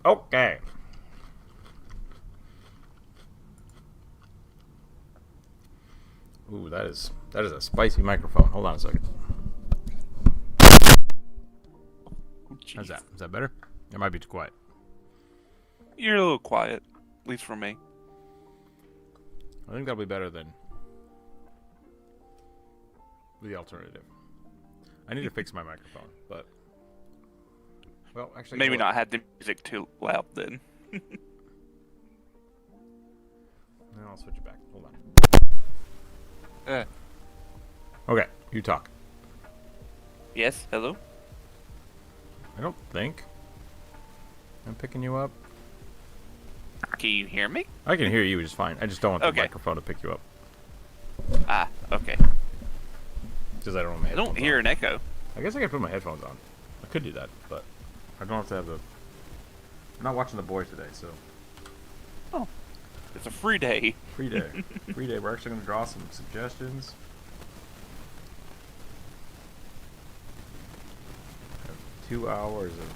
Okay. Ooh, that is a spicy microphone. Hold on a second. Oh, How's jeez. that? Is that better? It might be too quiet. You're a little quiet, at least for me. I think that'll be better than the alternative. I need to fix my microphone, but well, actually, Maybe hold on. not have the music too loud then. No, I'll switch it back. Hold on. Uh, Okay, you talk. yes, hello? I don't think I'm picking you up. Can you hear me? I can hear you just fine. I just don't want the Okay. microphone to pick you up Ah, okay. because I don't have my I don't headphones hear on. an echo. I guess I could put my headphones on. I could do that, but I don't have to have the. I'm not watching The Boys today, so Oh, it's a free day. free day. Free day. We're actually going to draw some suggestions. Have 2 hours of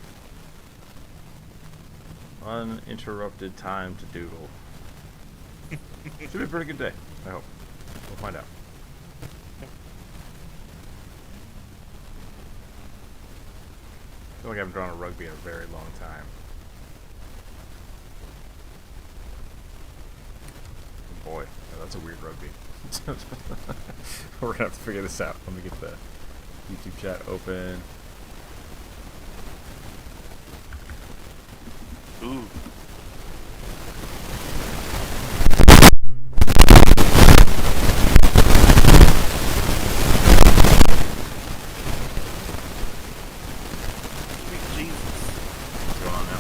uninterrupted time to doodle. Should be a pretty good day. I hope. We'll find out. I feel like I haven't drawn a rugby in a very long time. Oh boy, yeah, that's a weird rugby. We're gonna have to figure this out. Let me get the YouTube chat open. Ooh. Sweet Jesus. What's going on now?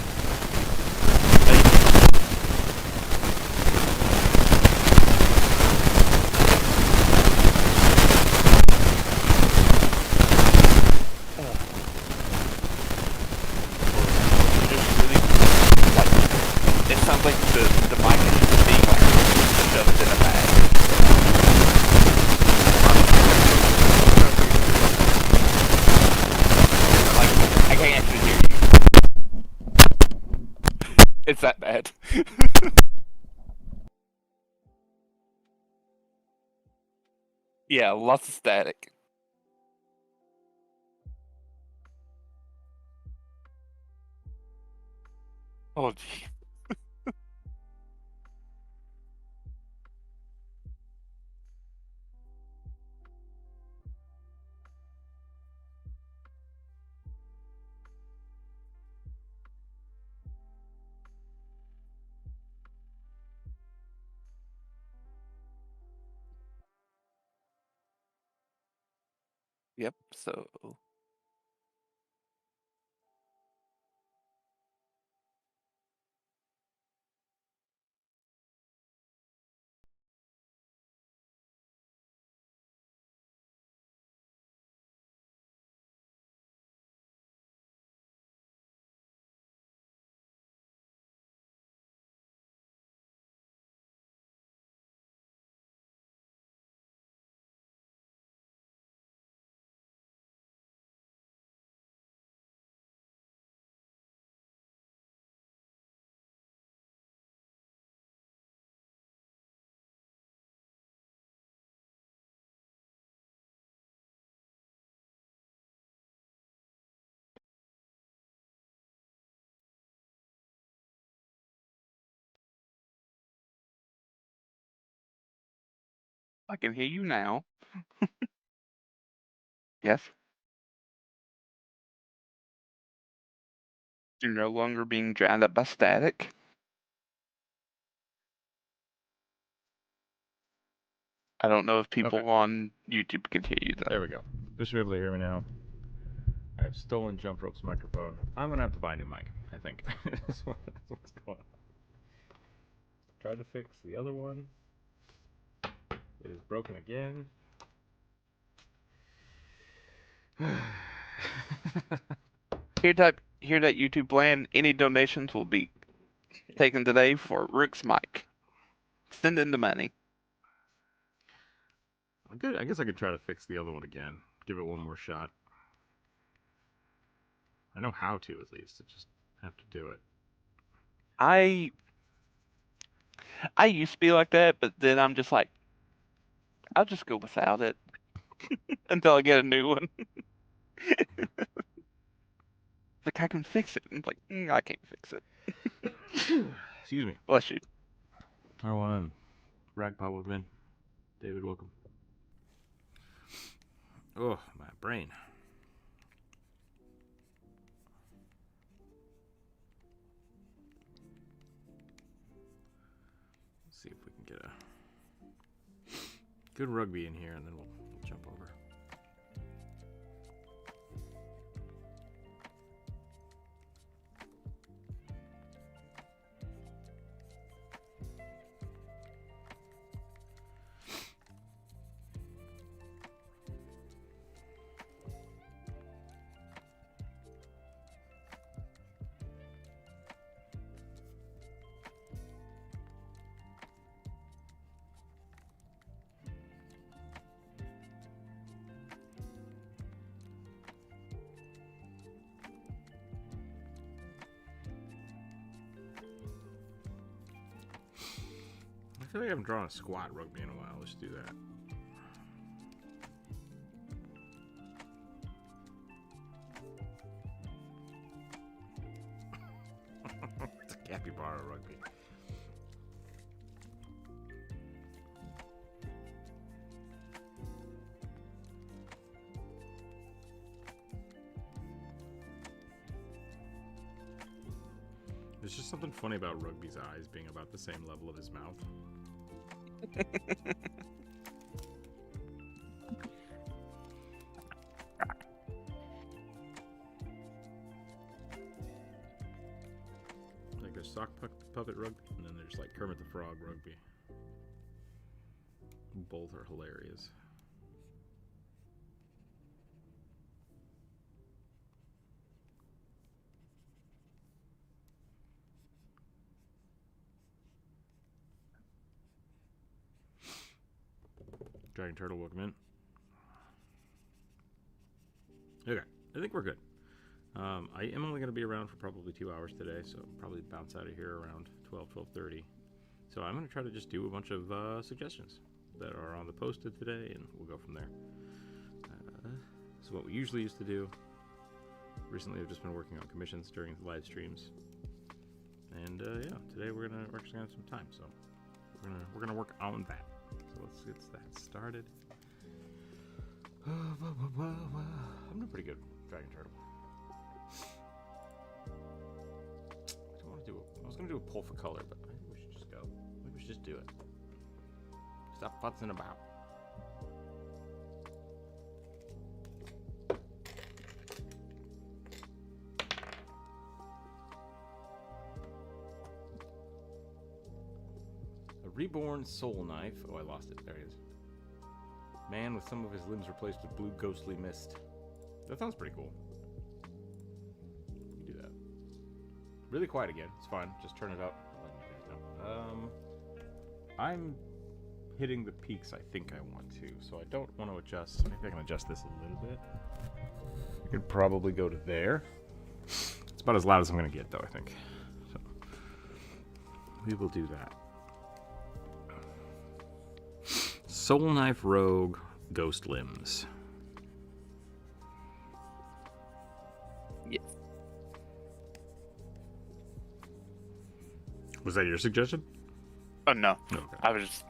It just really, like, it sounds like the mic is just being, like, shoved in a bag. Like, I can't actually hear you. It's that bad. Yeah, lots of static. Oh, gee. Yep, so. I can hear you now. Yes, you're no longer being drowned out by static. I don't know if Okay, people on YouTube can hear you there though. we go. You should be able to hear me now. I have stolen Jump Rope's microphone. I'm gonna have to buy a new mic. I think. That's what's going on. Tried to fix the other one. It is broken again. Hear that YouTube land. Any donations will be taken today for Rook's mic. Send in the money. Good. I guess I could try to fix the other one again. Give it one more shot. I know how to at least. I just have to do it. I used to be like that, but then I'm just like, I'll just go without it until I get a new one. Like I can fix it. I'm like, I can't fix it. Excuse me. Bless you. R1, Ragpop with Vin. David, welcome. Oh, my brain. Let's see if we can get a good rugby in here, and then we'll jump over. I feel like I haven't drawn a squat rugby in a while. Let's do that. It's a capybara rugby. There's just something funny about Rugby's eyes being about the same level of his mouth. Like there's sock puppet rugby, and then there's like Kermit the Frog rugby. Both are hilarious. Dragon Turtle, welcome in. Okay, I think we're good. I am only going to be around for probably 2 hours today, so I'll probably bounce out of here around 12:30. So I'm going to try to just do a bunch of suggestions that are on the posted today, and we'll go from there. So what we usually used to do. Recently, I've just been working on commissions during the live streams, and yeah, today we're actually gonna have some time, so we're gonna work on that. So let's get that started. I'm doing pretty good, Dragon Turtle. I was gonna do a poll for color, but I think we should just go. Maybe we should just do it. Stop futzing about. A reborn soul knife. Oh, I lost it. There it is. Man with some of his limbs replaced with blue ghostly mist. That sounds pretty cool. We can do that. Really quiet again. It's fine. Just turn it up. I'm letting you guys know. I'm hitting the peaks I think I want to, so I don't want to adjust. Maybe I can adjust this a little bit. I could probably go to there. It's about as loud as I'm going to get, though, I think. So we will do that. Soul Knife Rogue Ghost Limbs. Yes. Was that your suggestion? Oh no. Okay. I was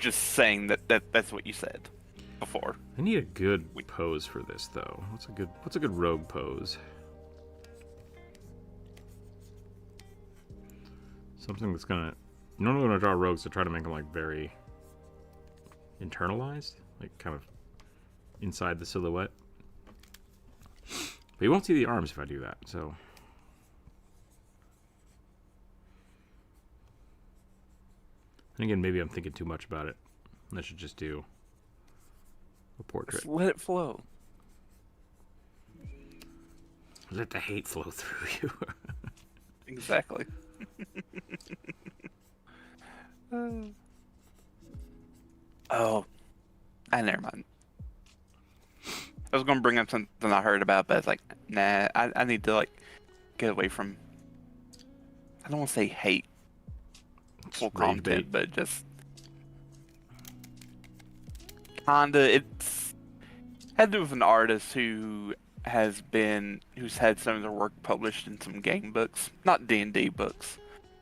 just saying that's what you said before. I need a good pose for this, though. What's a good rogue pose? Something that's gonna. Normally when I draw rogues, I try to make them like very internalized, like kind of inside the silhouette. But you won't see the arms if I do that, so. And again, maybe I'm thinking too much about it. I should just do a portrait. Just let it flow. Let the hate flow through you. Exactly. Oh, never mind. I was gonna bring up something I heard about, but it's like, nah. I need to like get away from. I don't want to say hateful Rage content, bait. but just kinda. It's had to do with an artist who's had some of their work published in some game books, not D&D books,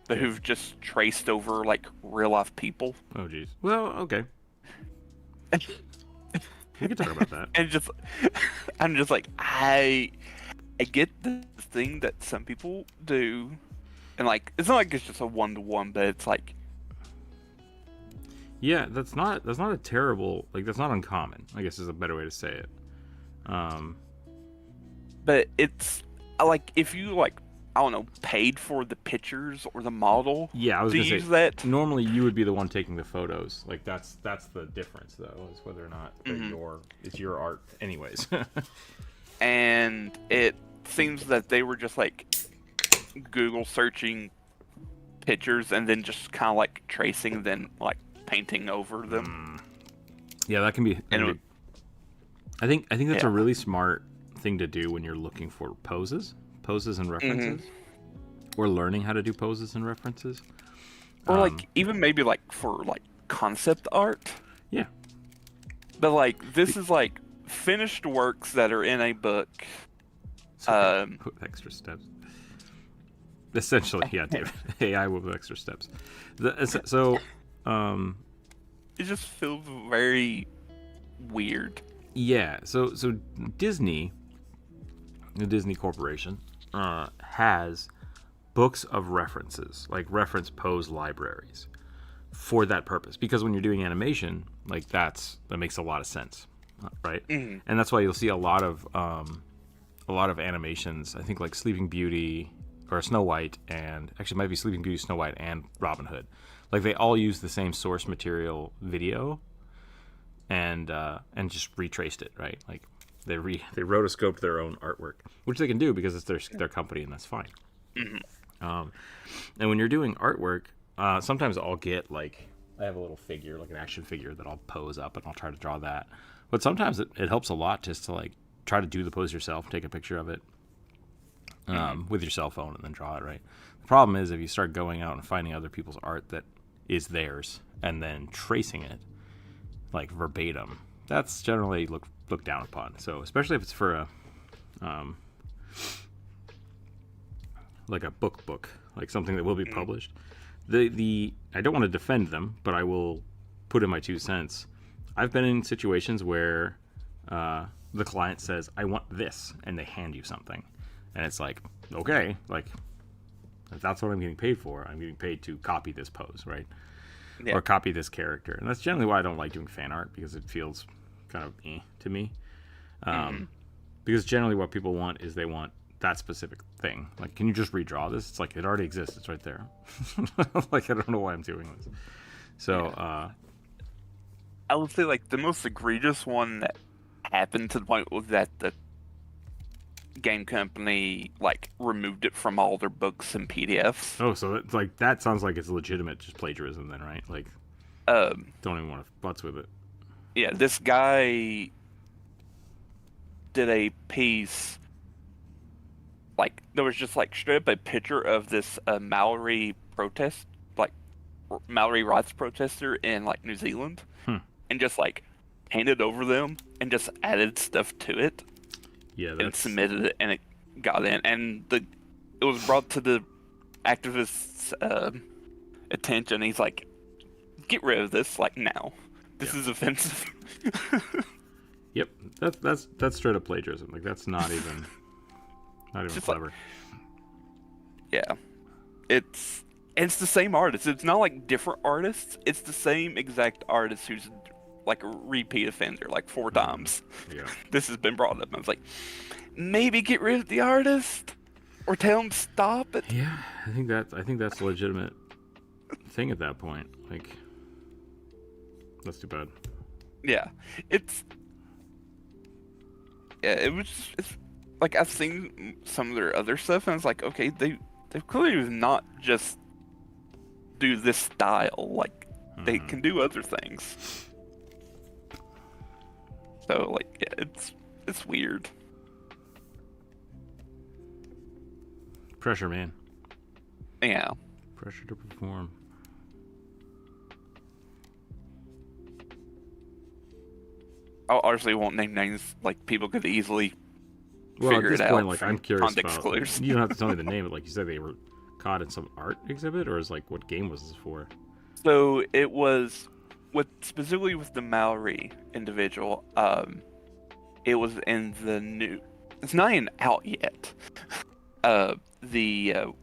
but Yeah. who've just traced over like real life people. Oh, jeez. Well, okay. We can talk about that. And just, I'm just like, I get this thing that some people do, and like, it's not like it's just a 1-to-1, but it's like, Yeah, that's not a terrible, like, that's not uncommon, I guess is a better way to say it. but it's like if you like, I don't know, paid for the pictures or the model. Yeah, I was to gonna use say that. normally you would be the one taking the photos. Like that's the difference though, is whether or not it's your art anyways. And it seems that they were just like Google searching pictures and then just kind of like tracing, then like painting over them. Yeah, that can be. I think that's a Yeah. really smart thing to do when you're looking for poses and references, or learning how to do poses and references. Or like even maybe like for like concept art. Yeah. But like this is like finished works that are in a book. With extra steps. Essentially, yeah, David. AI with extra steps. So, It just feels very weird. yeah. So Disney, the Disney Corporation, has books of references, like reference pose libraries, for that purpose. Because when you're doing animation, like that makes a lot of sense, right? And that's why you'll see a lot of animations. I think like Sleeping Beauty or Snow White, and actually it might be Sleeping Beauty, Snow White, and Robin Hood. Like they all use the same source material video, and just retraced it, right? Like they rotoscoped their own artwork, which they can do because it's their company, and that's fine. And when you're doing artwork, sometimes I'll get like, I have a little figure, like an action figure, that I'll pose up and I'll try to draw that. But sometimes it helps a lot just to like try to do the pose yourself, take a picture of it with your cell phone, and then draw it, right? The problem is if you start going out and finding other people's art that is theirs and then tracing it like verbatim, that's generally looked down upon. So especially if it's for a like a book, like something that will be published. The I don't want to defend them, but I will put in my 2 cents. I've been in situations where the client says, "I want this," and they hand you something, and it's like, okay, like if that's what I'm getting paid for, I'm getting paid to copy this pose, right? Yeah. Or copy this character, and that's generally why I don't like doing fan art, because it feels kind of to me. Because generally what people want is they want that specific thing. Like, can you just redraw this? It's like, it already exists. It's right there. Like, I don't know why I'm doing this. So, I would say like the most egregious one that happened to the point was that the game company like removed it from all their books and PDFs. oh, so it's like, that sounds like it's legitimate just plagiarism then, right? Like, don't even want to futz with it. Yeah, this guy did a piece, like there was just like straight up a picture of this Maori protest, like Maori rights protester in like New Zealand, and just like painted over them and just added stuff to it. Yeah, and submitted it, and it got in, and it was brought to the activist's attention. He's like, "Get rid of this, like now. This is offensive." Yep, that's straight up plagiarism. Like, that's not even clever. Like, yeah, it's the same artist. It's not like different artists. It's the same exact artist who's like a repeat offender, like 4 times. Yeah. This has been brought up. I was like, maybe get rid of the artist, or tell him stop it. Yeah, I think that's a legitimate thing at that point. Like, that's too bad. Yeah, it's like I've seen some of their other stuff, and I was like, okay, they clearly do not just do this style. Like, they can do other things. So like, yeah, it's weird. Pressure, man. Yeah. Pressure to perform. I honestly won't name names. Like, people could easily Well, at figure this it point, out like, from I'm curious context about. clues. You don't have to tell me the name, but like you said, they were caught in some art exhibit, or is like what game was this for? So it was specifically with the Maori individual. It was in the new. It's not even out yet. The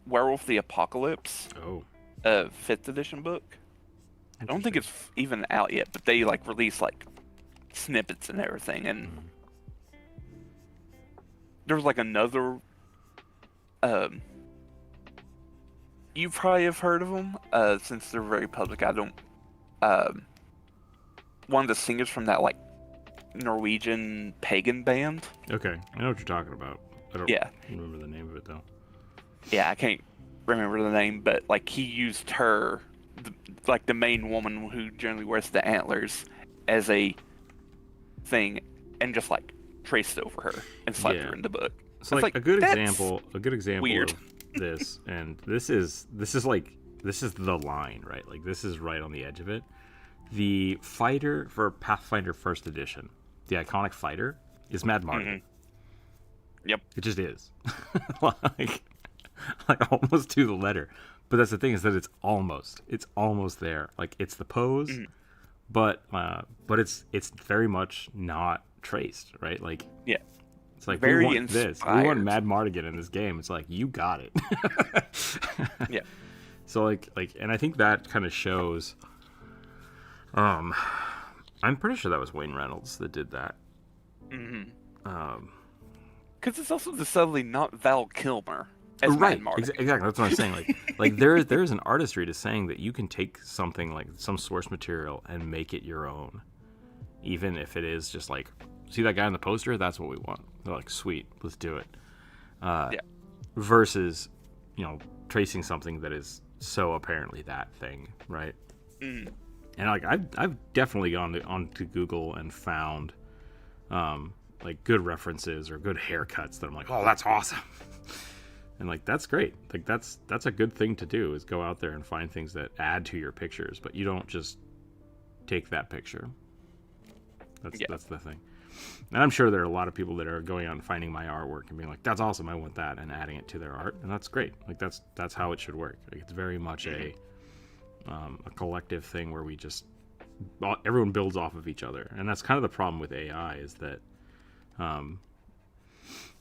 Werewolf the Apocalypse, Oh, 5th edition book. I don't think it's even out yet, but they like release like snippets and everything, and there was like another. You probably have heard of them, since they're very public. I don't. One of the singers from that like Norwegian pagan band. Okay, I know what you're talking about. I don't remember the name of it though. Yeah, I can't remember the name, but like he used her, like the main woman who generally wears the antlers, as a thing, and just like traced over her and slapped her in the book. So like a good example weird. of this, and this is the line, right? Like this is right on the edge of it. The fighter for Pathfinder First Edition, the iconic fighter, is Mad Mardigan. Yep. It just is. like almost to the letter. But that's the thing, is that it's almost there. Like it's the pose, but it's very much not traced, right? Like it's like very we want inspired. this. We want Mad Mardigan in this game. It's like you got it. Yeah. So like and I think that kind of shows. I'm pretty sure that was Wayne Reynolds that did that. Because it's also decidedly not Val Kilmer as right, Mad Mardigan. Exactly. That's what I'm saying. Like there's an artistry to saying that you can take something like some source material and make it your own, even if it is just like, see that guy in the poster? That's what we want. They're like, sweet, let's do it. Versus, tracing something that is so apparently that thing, right? And like I've definitely gone onto Google and found like good references or good haircuts that I'm like, oh, that's awesome. And like that's great. Like that's a good thing to do, is go out there and find things that add to your pictures, but you don't just take that picture. That's the thing. And I'm sure there are a lot of people that are going out and finding my artwork and being like, that's awesome, I want that, and adding it to their art, and that's great. Like that's how it should work. Like, it's very much a collective thing where we just everyone builds off of each other. And that's kind of the problem with AI, is that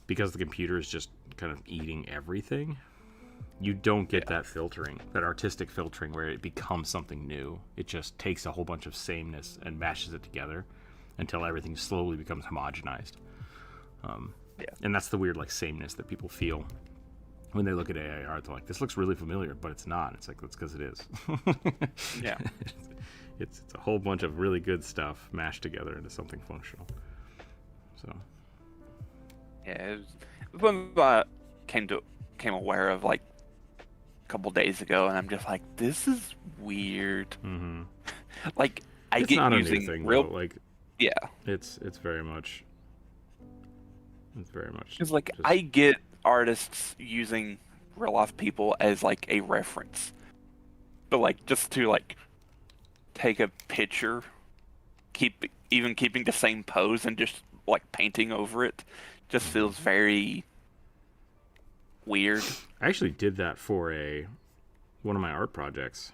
because the computer is just kind of eating everything, you don't get that filtering, that artistic filtering, where it becomes something new. It just takes a whole bunch of sameness and mashes it together until everything slowly becomes homogenized. And that's the weird like sameness that people feel when they look at AI art. They're like, this looks really familiar, but it's not. It's like, that's because it is. Yeah. It's a whole bunch of really good stuff mashed together into something functional. So yeah, it was one that I came aware of like a couple days ago, and I'm just like, this is weird. Like I get not using a new thing, real though. Like it's very much because like I get artists using real life people as like a reference, but like just to like take a picture, keeping the same pose and just like painting over it, just feels very weird. I actually did that for one of my art projects.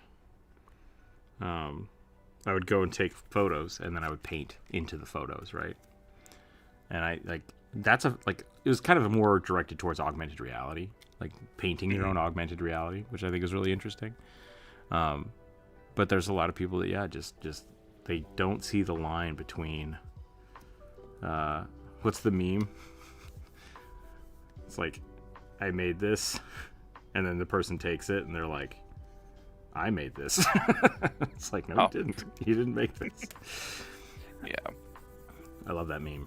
I would go and take photos, and then I would paint into the photos, right? And I like it was kind of more directed towards augmented reality, like painting your own augmented reality, which I think is really interesting. But there's a lot of people that just they don't see the line between what's the meme? It's like, I made this, and then the person takes it and they're like, I made this. It's like, no, you didn't. You didn't make this. Yeah. I love that meme.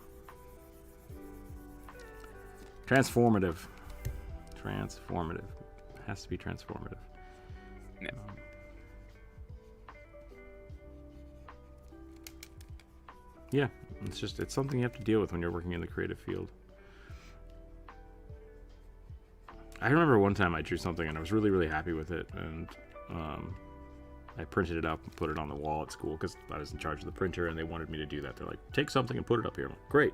Transformative. It has to be transformative. Yeah. Yeah, it's something you have to deal with when you're working in the creative field. I remember one time I drew something and I was really, really happy with it, and I printed it up and put it on the wall at school because I was in charge of the printer and they wanted me to do that. They're like, take something and put it up here. I'm like, great.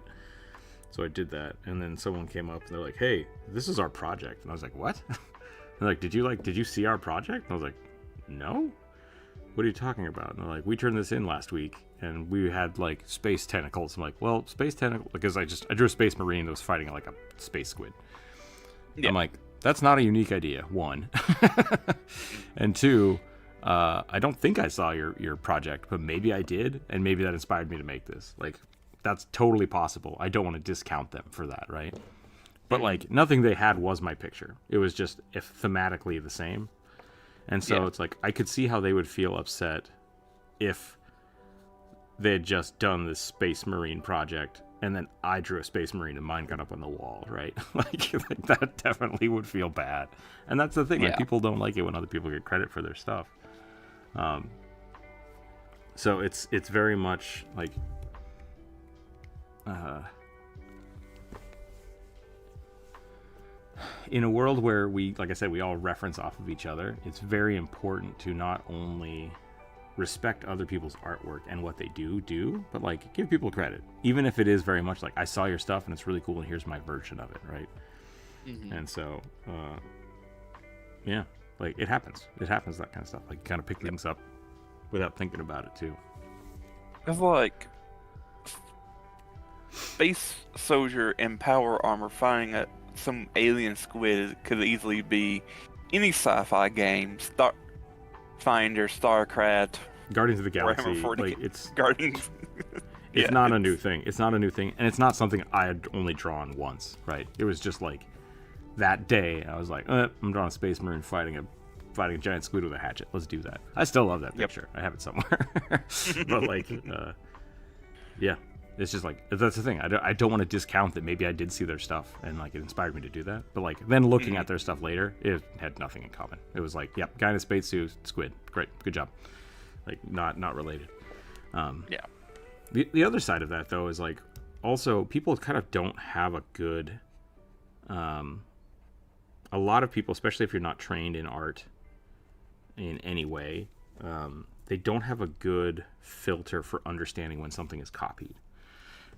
So I did that, and then someone came up and they're like, hey, this is our project. And I was like, what? They're like, did you see our project? And I was like, no. What are you talking about? And they're like, we turned this in last week and we had like space tentacles. I'm like, well, space tentacles, because I drew a space marine that was fighting like a space squid. Yeah. I'm like, that's not a unique idea, one. And two, I don't think I saw your project, but maybe I did, and maybe that inspired me to make this. Like, that's totally possible. I don't want to discount them for that, right? But like, nothing they had was my picture. It was just thematically the same. And so it's like, I could see how they would feel upset if they had just done this Space Marine project and then I drew a Space Marine and mine got up on the wall, right? like that definitely would feel bad. And that's the thing, like, people don't like it when other people get credit for their stuff. So it's very much like, in a world where we, like I said, we all reference off of each other, it's very important to not only respect other people's artwork and what they do, but like, give people credit, even if it is very much like, I saw your stuff and it's really cool and here's my version of it, right? And so like, it happens, that kind of stuff. Like, you kind of pick things up without thinking about it too. It's like space soldier in power armor fighting some alien squid could easily be any sci-fi game. Starfinder, StarCraft, Guardians of the Galaxy. Like, it's Guardians. It's not a new thing. It's not a new thing, and it's not something I had only drawn once, right? It was just like that day I was like, I'm drawing a Space Marine fighting a giant squid with a hatchet. Let's do that. I still love that picture. I have it somewhere. But like, it's just like, that's the thing. I don't want to discount that maybe I did see their stuff and like it inspired me to do that. But like, then looking at their stuff later, it had nothing in common. It was like, yep, guy in a spacesuit, squid, great, good job. Like, not related. The other side of that though is like, also people kind of don't have a good. A lot of people, especially if you're not trained in art in any way, they don't have a good filter for understanding when something is copied.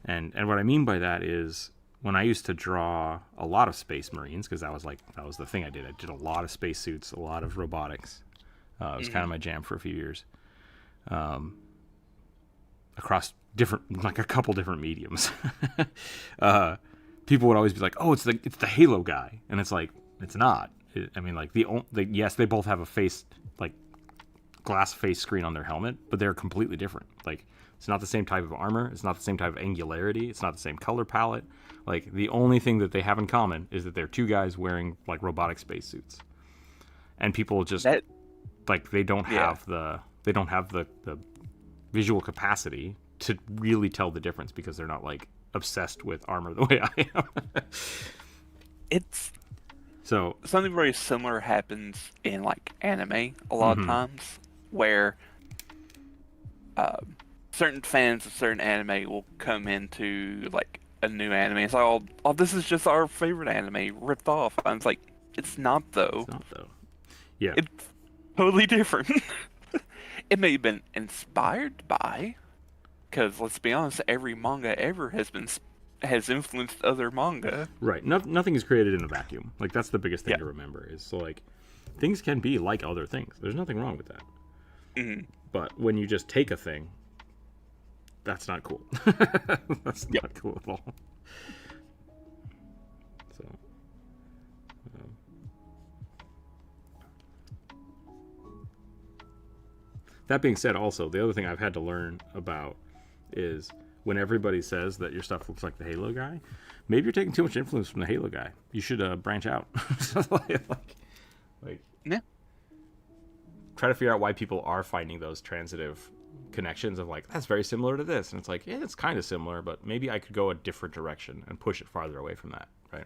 And what I mean by that is, when I used to draw a lot of Space Marines, because that was the thing I did. I did a lot of spacesuits, a lot of robotics. It was kind of my jam for a few years. Across a couple different mediums. People would always be like, "Oh, it's the Halo guy," and it's like, it's not. I mean, like, yes, they both have a face, like, glass face screen on their helmet, but they're completely different. Like, it's not the same type of armor. It's not the same type of angularity. It's not the same color palette. Like, the only thing that they have in common is that they're two guys wearing like robotic spacesuits, and people just like, they don't have the visual capacity to really tell the difference because they're not like obsessed with armor the way I am. It's so something very similar happens in like anime a lot of times, where certain fans of certain anime will come into like a new anime. It's like, oh, this is just our favorite anime ripped off. And it's like, it's not though. It's not though. Yeah. It's totally different. It may have been inspired by, because let's be honest, every manga ever has influenced other manga. Right. Nothing is created in a vacuum. Like, that's the biggest thing to remember, is so like, things can be like other things. There's nothing wrong with that. But when you just take a thing, that's not cool. That's not cool at all. So, that being said, also, the other thing I've had to learn about is, when everybody says that your stuff looks like the Halo guy, maybe you're taking too much influence from the Halo guy. You should branch out. Try to figure out why people are finding those transitive connections of like, that's very similar to this, and it's like, yeah, it's kind of similar, but maybe I could go a different direction and push it farther away from that, right?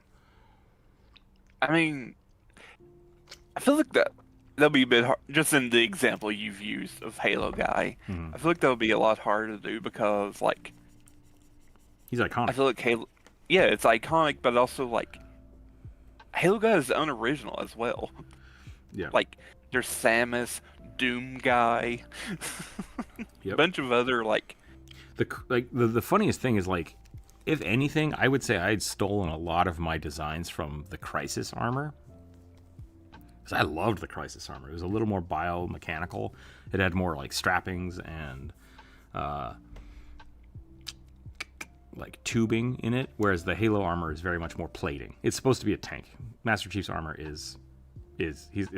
I mean, I feel like that'll be a bit hard, just in the example you've used of Halo guy. I feel like that'll be a lot harder to do because, like, he's iconic. I feel like Halo, it's iconic, but also like Halo guy is unoriginal as well. Yeah. Like, there's Samus, Doom guy, a Yep. bunch of other like. The funniest thing is, like, if anything, I would say I'd stolen a lot of my designs from the Crisis armor. Because I loved the Crisis armor. It was a little more biomechanical. It had more like strappings and like tubing in it, whereas the Halo armor is very much more plating. It's supposed to be a tank. Master Chief's armor it's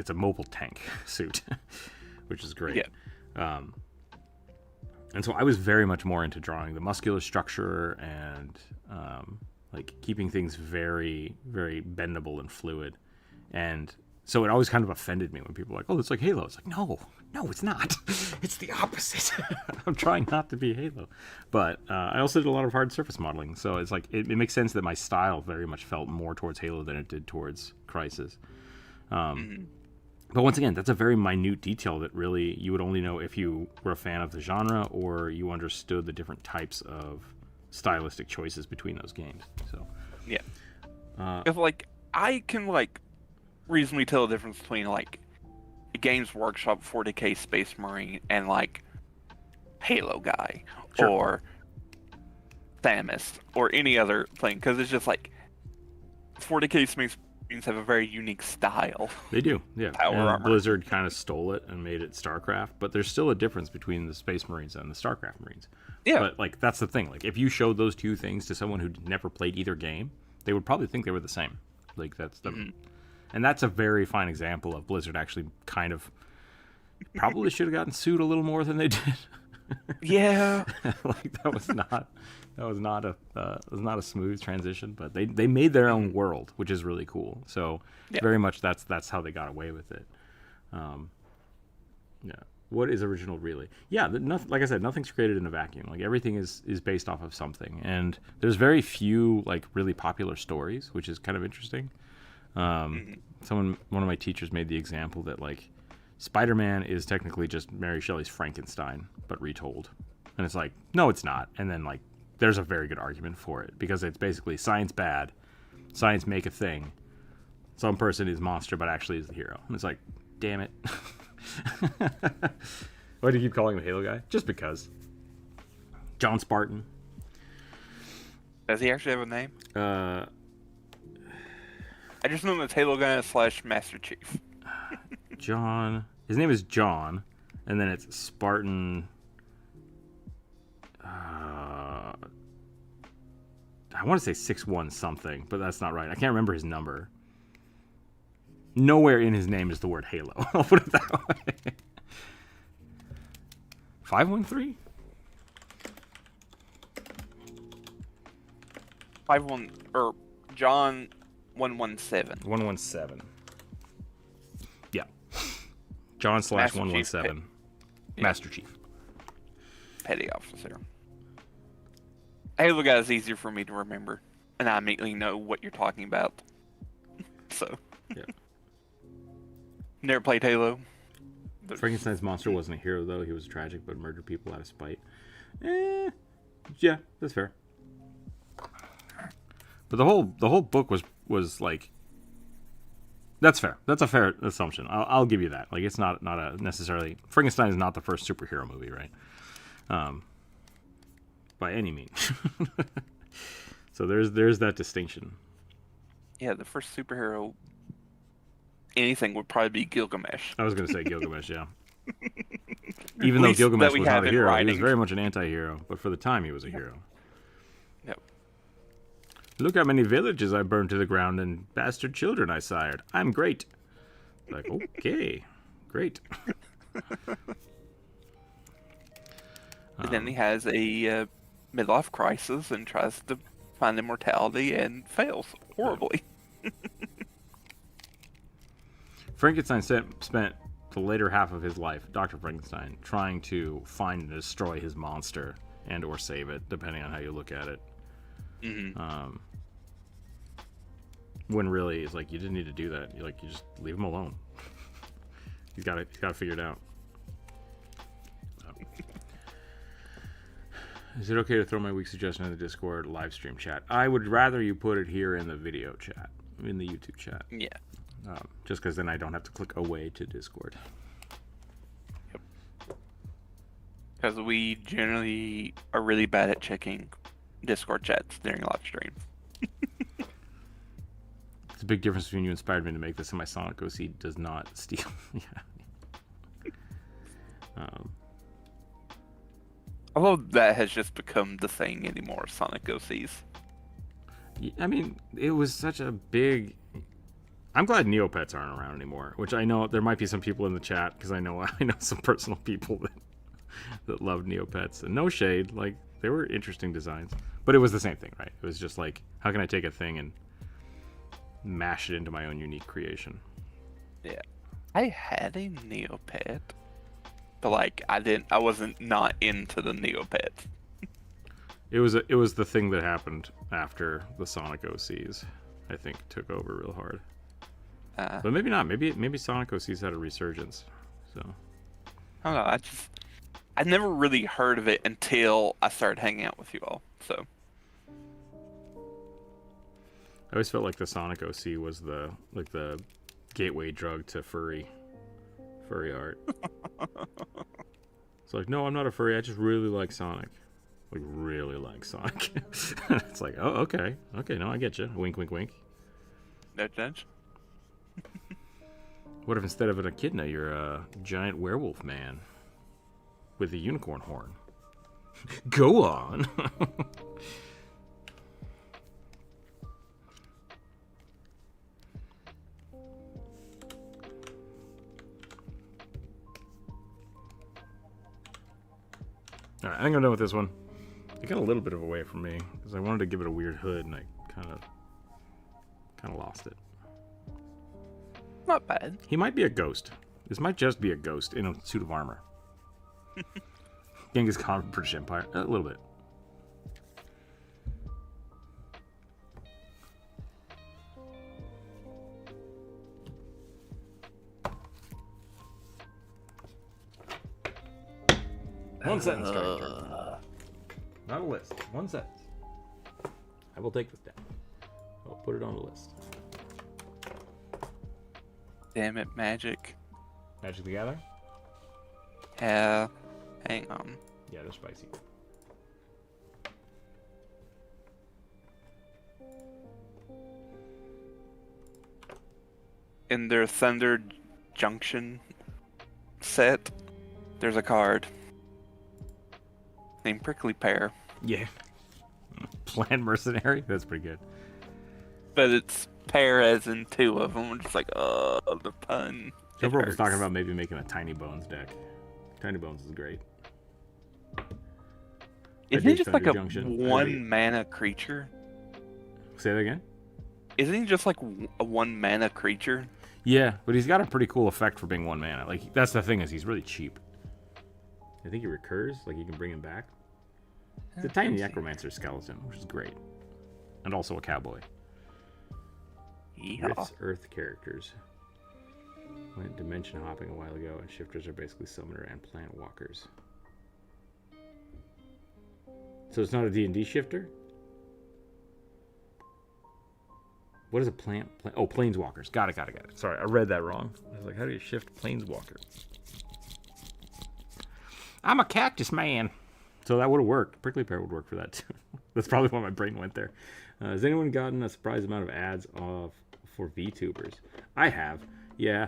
a mobile tank suit, which is great. Yeah. And so I was very much more into drawing the muscular structure and like keeping things very, very bendable and fluid. And so it always kind of offended me when people were like, "Oh, it's like Halo." It's like, no, it's not. It's the opposite. I'm trying not to be Halo. But I also did a lot of hard surface modeling. So it's like, it makes sense that my style very much felt more towards Halo than it did towards Crysis. But once again, that's a very minute detail that really you would only know if you were a fan of the genre or you understood the different types of stylistic choices between those games. So yeah. If like I can like reasonably tell the difference between like a Games Workshop 40K Space Marine and like Halo guy Sure. or Samus or any other thing, because it's just like 40K Space Marines have a very unique style. They do, yeah. Power and armor. Blizzard kind of stole it and made it StarCraft, but there's still a difference between the Space Marines and the StarCraft Marines. Yeah. But like that's the thing. Like if you showed those two things to someone who never played either game, they would probably think they were the same. Like that's the And that's a very fine example of Blizzard actually kind of probably should have gotten sued a little more than they did. Yeah. Like that was not a smooth transition, but they made their own world, which is really cool. So very much that's how they got away with it. Yeah. What is original really? Yeah, like I said, nothing's created in a vacuum. Like everything is based off of something, and there's very few like really popular stories, which is kind of interesting. One of my teachers made the example that like Spider-Man is technically just Mary Shelley's Frankenstein, but retold. And it's like, no, it's not. And then like, there's a very good argument for it because it's basically science bad, science make a thing. Some person is monster, but actually is the hero. And it's like, damn it. Why do you keep calling him Halo guy? Just because. John Spartan. Does he actually have a name? I just know him as Halo guy / Master Chief. John. His name is John, and then it's Spartan. I want to say 6'1" something, but that's not right. I can't remember his number. Nowhere in his name is the word Halo. I'll put it that way. 513? 51 or John 117. 117. Yeah. John / 117. Master Chief. Petty officer. Halo guy is easier for me to remember, and I immediately know what you're talking about. So. Yeah. Never played Halo. Frankenstein's monster wasn't a hero though. He was tragic, but murdered people out of spite. Yeah, that's fair. But the whole book was like, that's fair. That's a fair assumption. I'll give you that. Like it's not a necessarily Frankenstein is not the first superhero movie, right? By any means. So there's that distinction. Yeah, the first superhero anything would probably be Gilgamesh. I was going to say Gilgamesh, yeah. Even though Gilgamesh was not a hero, he was very much an anti-hero. But for the time, he was a hero. Yep. Look how many villages I burned to the ground and bastard children I sired. I'm great. Like, okay, great. And then he has a midlife crisis and tries to find immortality and fails horribly. Frankenstein spent the later half of his life, Dr. Frankenstein, trying to find and destroy his monster and or save it, depending on how you look at it. Mm-hmm. When really, it's like, you didn't need to do that. You just leave him alone. He's got to figure it out. Is it okay to throw my week suggestion in the Discord live stream chat? I would rather you put it here in the video chat. in the YouTube chat. Yeah. Just because then I don't have to click away to Discord. Because we generally are really bad at checking Discord chats during live streams. It's a big difference between you inspired me to make this and my Sonic OC does not steal. Yeah. Although that has just become the thing anymore, Sonic OCs. I mean, it was such a big... I'm glad Neopets aren't around anymore, which I know there might be some people in the chat, because I know some personal people that love Neopets. And no shade, like, they were interesting designs. But it was the same thing, right? It was just like, how can I take a thing and mash it into my own unique creation? Yeah. I had a Neopet, but like, I wasn't not into the Neopets. It was the thing that happened after the Sonic OCs, I think, took over real hard. But maybe not. Maybe Sonic OCs had a resurgence. So I don't know. I never really heard of it until I started hanging out with you all. So I always felt like the Sonic OC was the gateway drug to furry art. It's like, no, I'm not a furry. I just really like Sonic. Like, really like Sonic. It's like, oh, okay, no, I get you. Wink, wink, wink. No judge. What if instead of an echidna, you're a giant werewolf man with a unicorn horn? Go on. All right, I think I'm done with this one. It got a little bit of away from me because I wanted to give it a weird hood, and I kind of lost it. Not bad. He might be a ghost. This might just be a ghost in a suit of armor. Genghis Khan, British Empire, a little bit. One sentence, Director. Not a list. One sentence. I will take this down. I'll put it on the list. Damn it, Magic. Magic the Gathering? Yeah. Hang on. Yeah, they're spicy. In their Thunder Junction set, there's a card named Prickly Pear. Yeah. Planned Mercenary? That's pretty good. But it's pair as in two of them. We're just like, the pun. Joe was talking about maybe making a Tiny Bones deck. Tiny Bones is great. Isn't he just like a one mana creature? Say that again? Isn't he just like a one mana creature? Yeah, but he's got a pretty cool effect for being one mana. Like, that's the thing, is he's really cheap. I think he recurs, like you can bring him back. It's a tiny necromancer skeleton, which is great. And also a cowboy. Yeah. Rift's Earth characters. Went dimension hopping a while ago, and shifters are basically summoner and plant walkers. So it's not a D&D shifter? What is a plant? Oh, planeswalkers. Got it. Sorry, I read that wrong. I was like, how do you shift planeswalker? I'm a cactus man. So that would have worked. Prickly Pear would work for that too. That's probably why my brain went there. Has anyone gotten a surprise amount of ads for VTubers? I have. Yeah.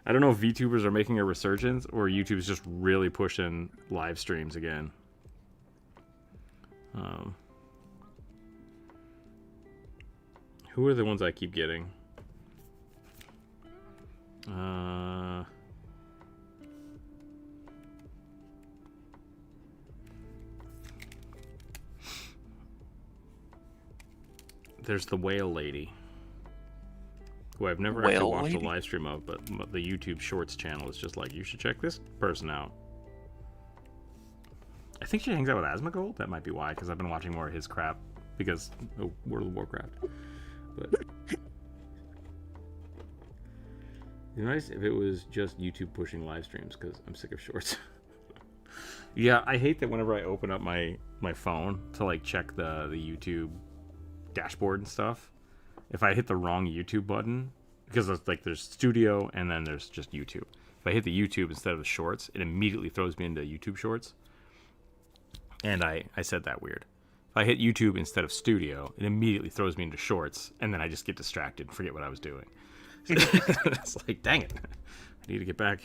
I don't know if VTubers are making a resurgence or YouTube's just really pushing live streams again. Who are the ones I keep getting? There's the Whale Lady, who I've never actually watched a live stream of, but the YouTube Shorts channel is just like, you should check this person out. I think she hangs out with Asmongold. That might be why, because I've been watching more of his crap because of World of Warcraft. But it'd be nice if it was just YouTube pushing live streams, because I'm sick of shorts. Yeah, I hate that whenever I open up my phone to like check the YouTube dashboard and stuff, if I hit the wrong YouTube button, because it's like there's studio and then there's just YouTube. If I hit the YouTube instead of the shorts, it immediately throws me into YouTube shorts. And I said that weird. If I hit YouTube instead of studio, it immediately throws me into shorts, and then I just get distracted and forget what I was doing. It's like, dang it. I need to get back.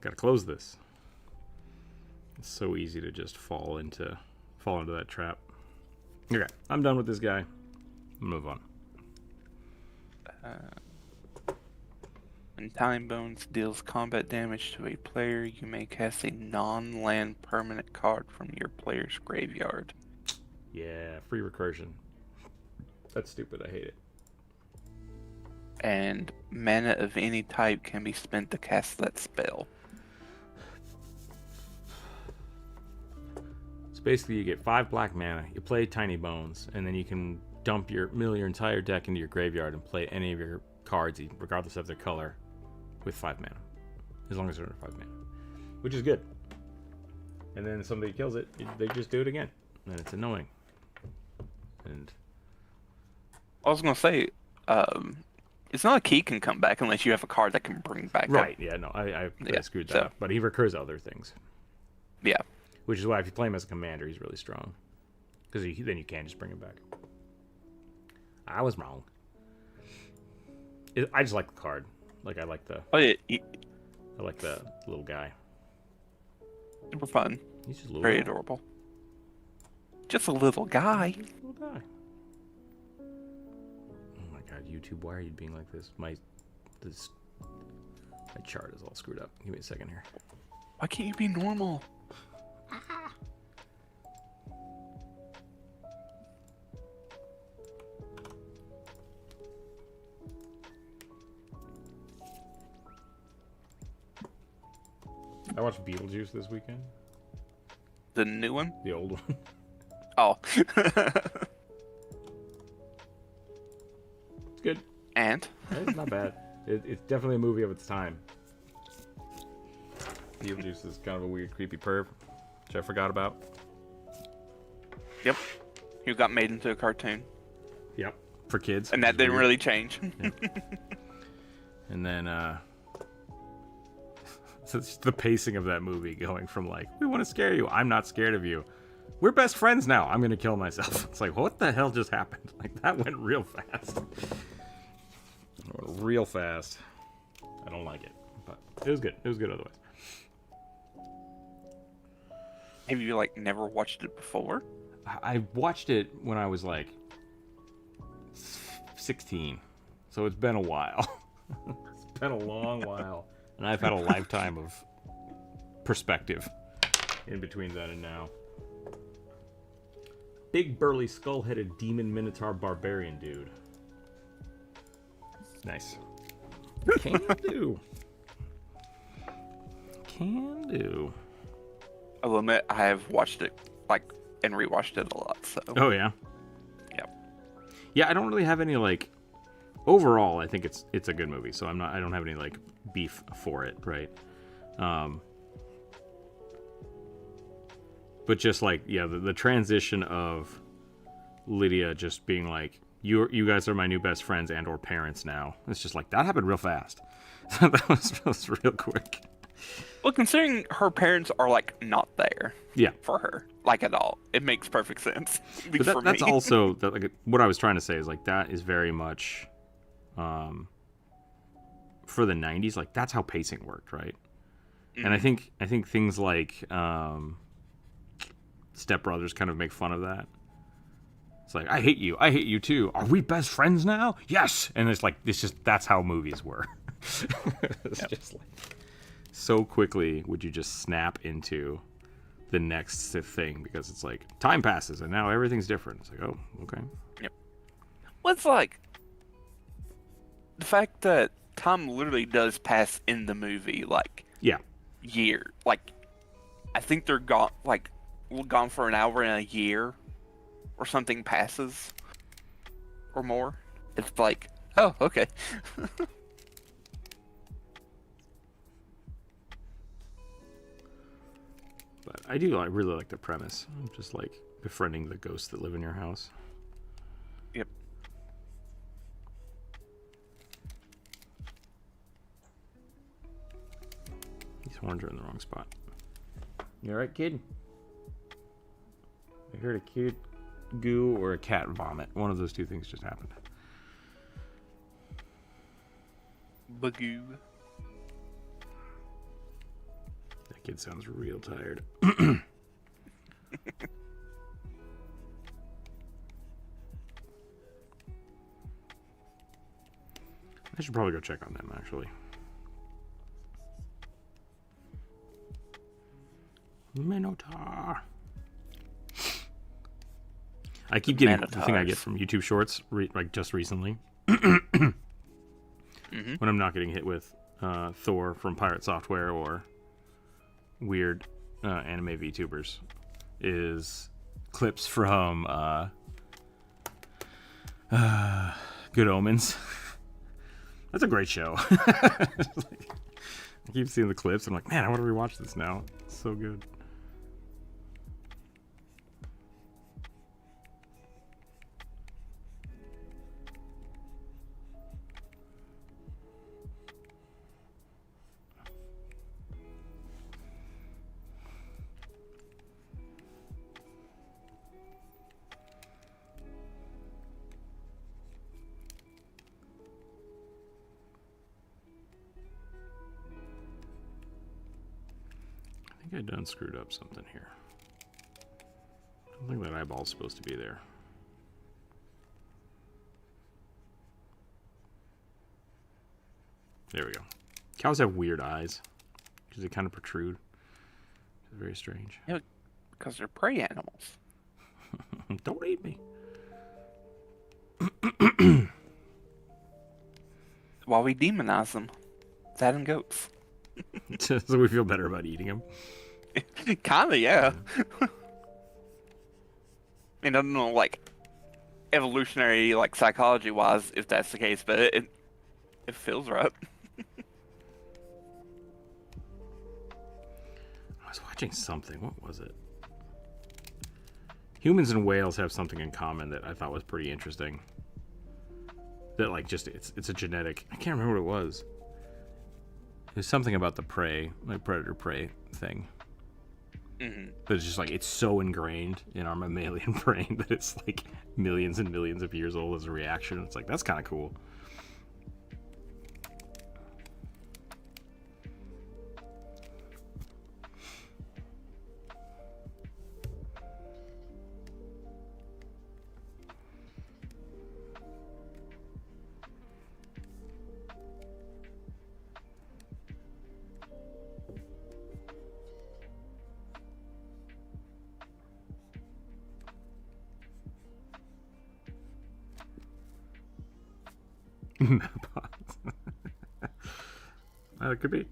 Gotta close this. It's so easy to just fall into that trap. Okay, I'm done with this guy. Move on. When Time Bones deals combat damage to a player, you may cast a non-land permanent card from your player's graveyard. Yeah, free recursion. That's stupid. I hate it. And mana of any type can be spent to cast that spell. So basically, you get 5 black mana, you play Tiny Bones, and then you can mill your entire deck into your graveyard and play any of your cards, regardless of their color, with 5 mana. As long as they're under 5 mana. Which is good. And then if somebody kills it, they just do it again. And it's annoying. And I was going to say, it's not a key can come back unless you have a card that can bring back right, up. yeah, no, I screwed that up. But he recurs other things. Yeah. Which is why if you play him as a commander, he's really strong. Because then you can just bring him back. I was wrong. I just like the card. Like, I like the... Oh, yeah. I like the little guy. Super fun. He's just a little Very guy. adorable. Just a little guy. Just a little guy. Oh my god, YouTube, why are you being like this? My chart is all screwed up. Give me a second here. Why can't you be normal? I watched Beetlejuice this weekend. The new one? The old one. Oh. It's good. And? It's not bad. It's definitely a movie of its time. Beetlejuice is kind of a weird, creepy perv, which I forgot about. Yep. He got made into a cartoon. Yep. For kids. And that didn't really change. Yeah. And then, so it's the pacing of that movie going from like, we want to scare you. I'm not scared of you. We're best friends now. I'm going to kill myself. It's like, what the hell just happened? Like, that went real fast. It went real fast. I don't like it. But it was good. It was good otherwise. Have you, like, never watched it before? I watched it when I was like 16. So it's been a while. It's been a long while. And I've had a lifetime of perspective in between then and now. Big burly skull-headed demon minotaur barbarian dude. Nice. Can do. Can do. I will admit, I have watched it, like, and rewatched it a lot, so. Oh, yeah? Yep. Yeah, I don't really have any, like... Overall, I think it's a good movie, so I don't have any, like, beef for it, right? But just, like, yeah, the transition of Lydia just being like, you guys are my new best friends and or parents now. It's just like, that happened real fast. That was real quick. Well, considering her parents are, like, not there. Yeah. For her. Like, at all. It makes perfect sense. But that's also, like, what I was trying to say is, like, that is very much... for the 90s, like, that's how pacing worked, right? Mm-hmm. And I think things like Step Brothers kind of make fun of that. It's like, I hate you too. Are we best friends now? Yes. And it's just that's how movies were. It's just like, so quickly would you just snap into the next thing, because it's like time passes and now everything's different. It's like, oh, okay. Yep. Well, it's like the fact that time literally does pass in the movie, like, yeah, year. Like, I think they're gone for an hour and a year, or something passes, or more. It's like, oh, okay. But I do really like the premise. I'm just like befriending the ghosts that live in your house. These horns are in the wrong spot. You alright, kid? I heard a kid goo or a cat vomit. One of those two things just happened. Bagoo. That kid sounds real tired. I should probably go check on them, actually. Minotaur. I keep getting the thing I get from YouTube Shorts, like just recently. When I'm not getting hit with Thor from Pirate Software or weird anime VTubers, is clips from Good Omens. That's a great show. I keep seeing the clips. I'm like, man, I want to rewatch this now. It's so good. I think I done screwed up something here. I don't think that eyeball's supposed to be there. There we go. Cows have weird eyes because they kind of protrude. It's very strange. Yeah, because they're prey animals. Don't eat me. While we demonize them. That and goats. So we feel better about eating them. Kinda, yeah. I don't know, like, evolutionary, like, psychology-wise, if that's the case, but it feels right. I was watching something. What was it? Humans and whales have something in common that I thought was pretty interesting. That, like, just, it's a genetic... I can't remember what it was. It was something about the prey, like predator-prey thing. But it's just like, it's so ingrained in our mammalian brain that it's like millions and millions of years old as a reaction. It's like, that's kind of cool. It could be.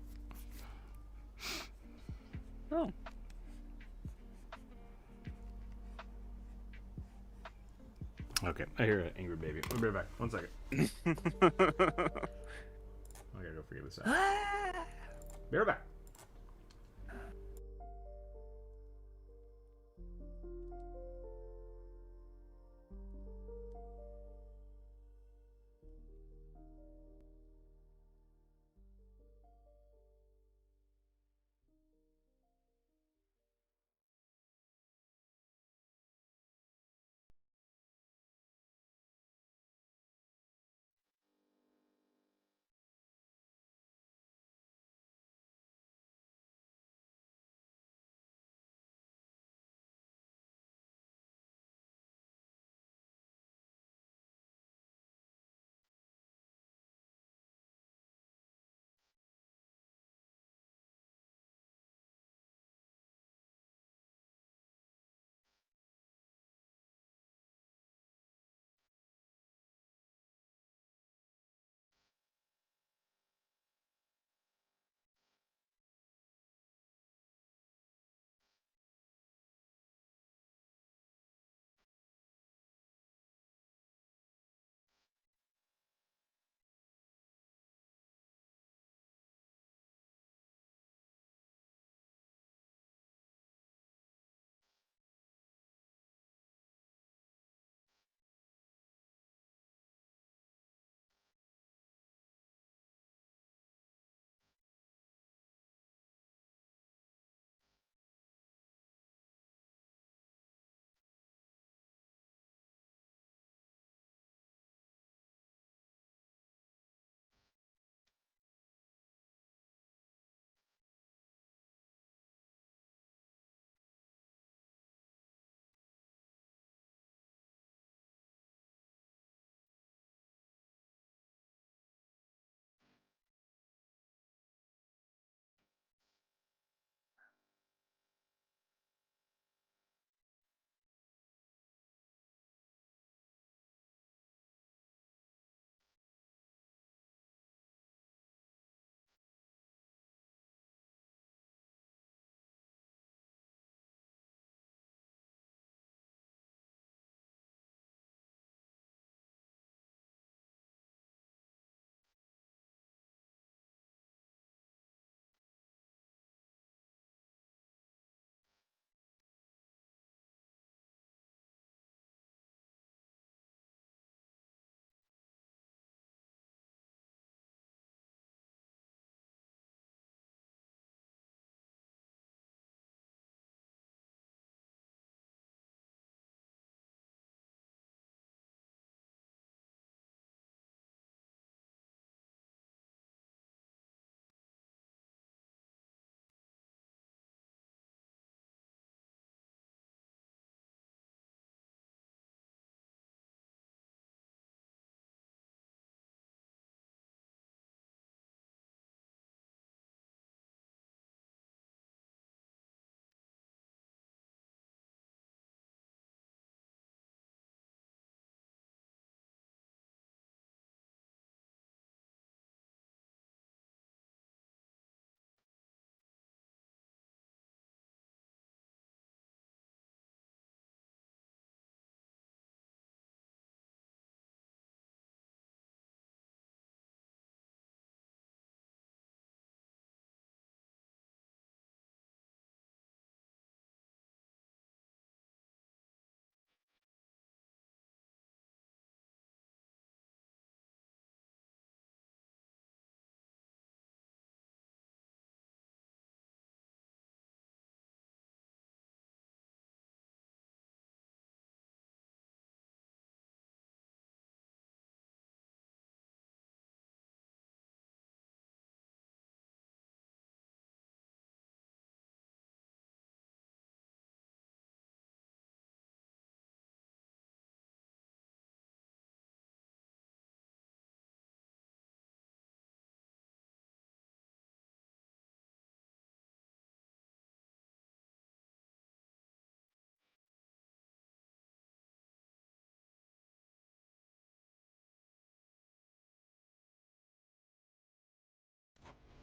Oh. Okay, I hear an angry baby. I'll be right back. 1 second. I gotta go figure this out. Be right back.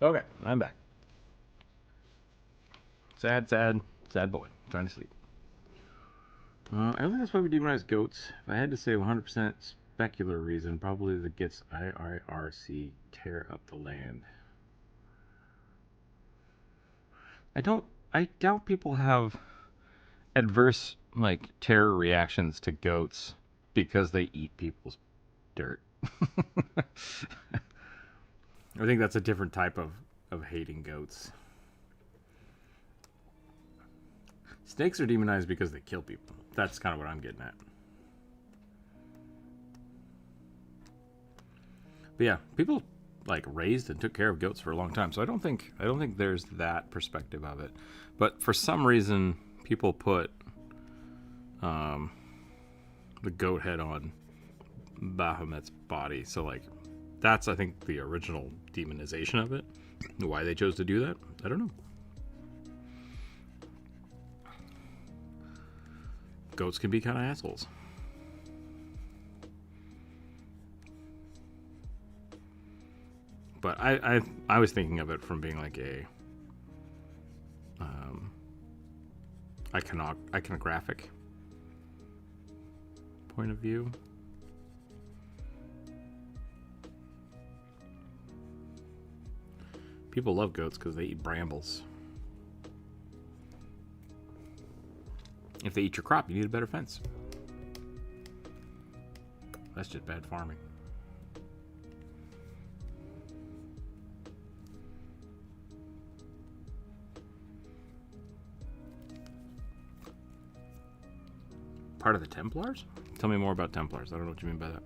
Okay, I'm back. Sad boy. Trying to sleep. I don't think that's why we demonize goats. If I had to say 100% specular reason, probably that gets IIRC tear up the land. I doubt people have adverse, like, terror reactions to goats because they eat people's dirt. I think that's a different type of hating goats. Snakes are demonized because they kill people. That's kind of what I'm getting at. But yeah, people like raised and took care of goats for a long time, so I don't think there's that perspective of it. But for some reason, people put the goat head on Baphomet's body. So like, that's I think the original demonization of it. Why they chose to do that, I don't know. Goats can be kind of assholes. But I was thinking of it from being like a iconographic point of view. People love goats because they eat brambles. If they eat your crop, you need a better fence. That's just bad farming. Part of the Templars? Tell me more about Templars. I don't know what you mean by that.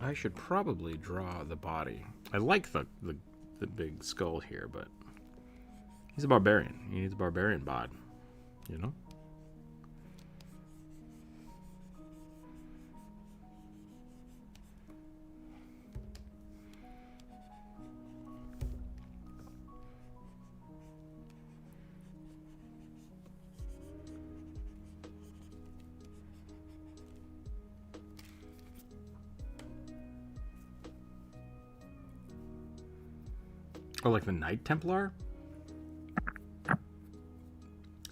I should probably draw the body. I like the big skull here, but he's a barbarian. He needs a barbarian bod, you know? Oh, like the Knight Templar?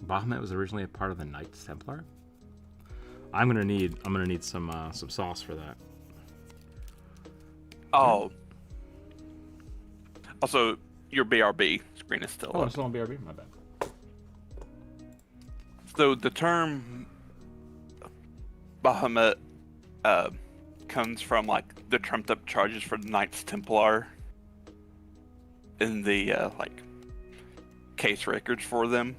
Bahamut was originally a part of the Knights Templar. I'm gonna need some sauce for that. Oh. Also, your BRB screen is still Oh, up. it's still on BRB? My bad. So the term Bahamut comes from like the trumped up charges for the Knights Templar in the like case records for them.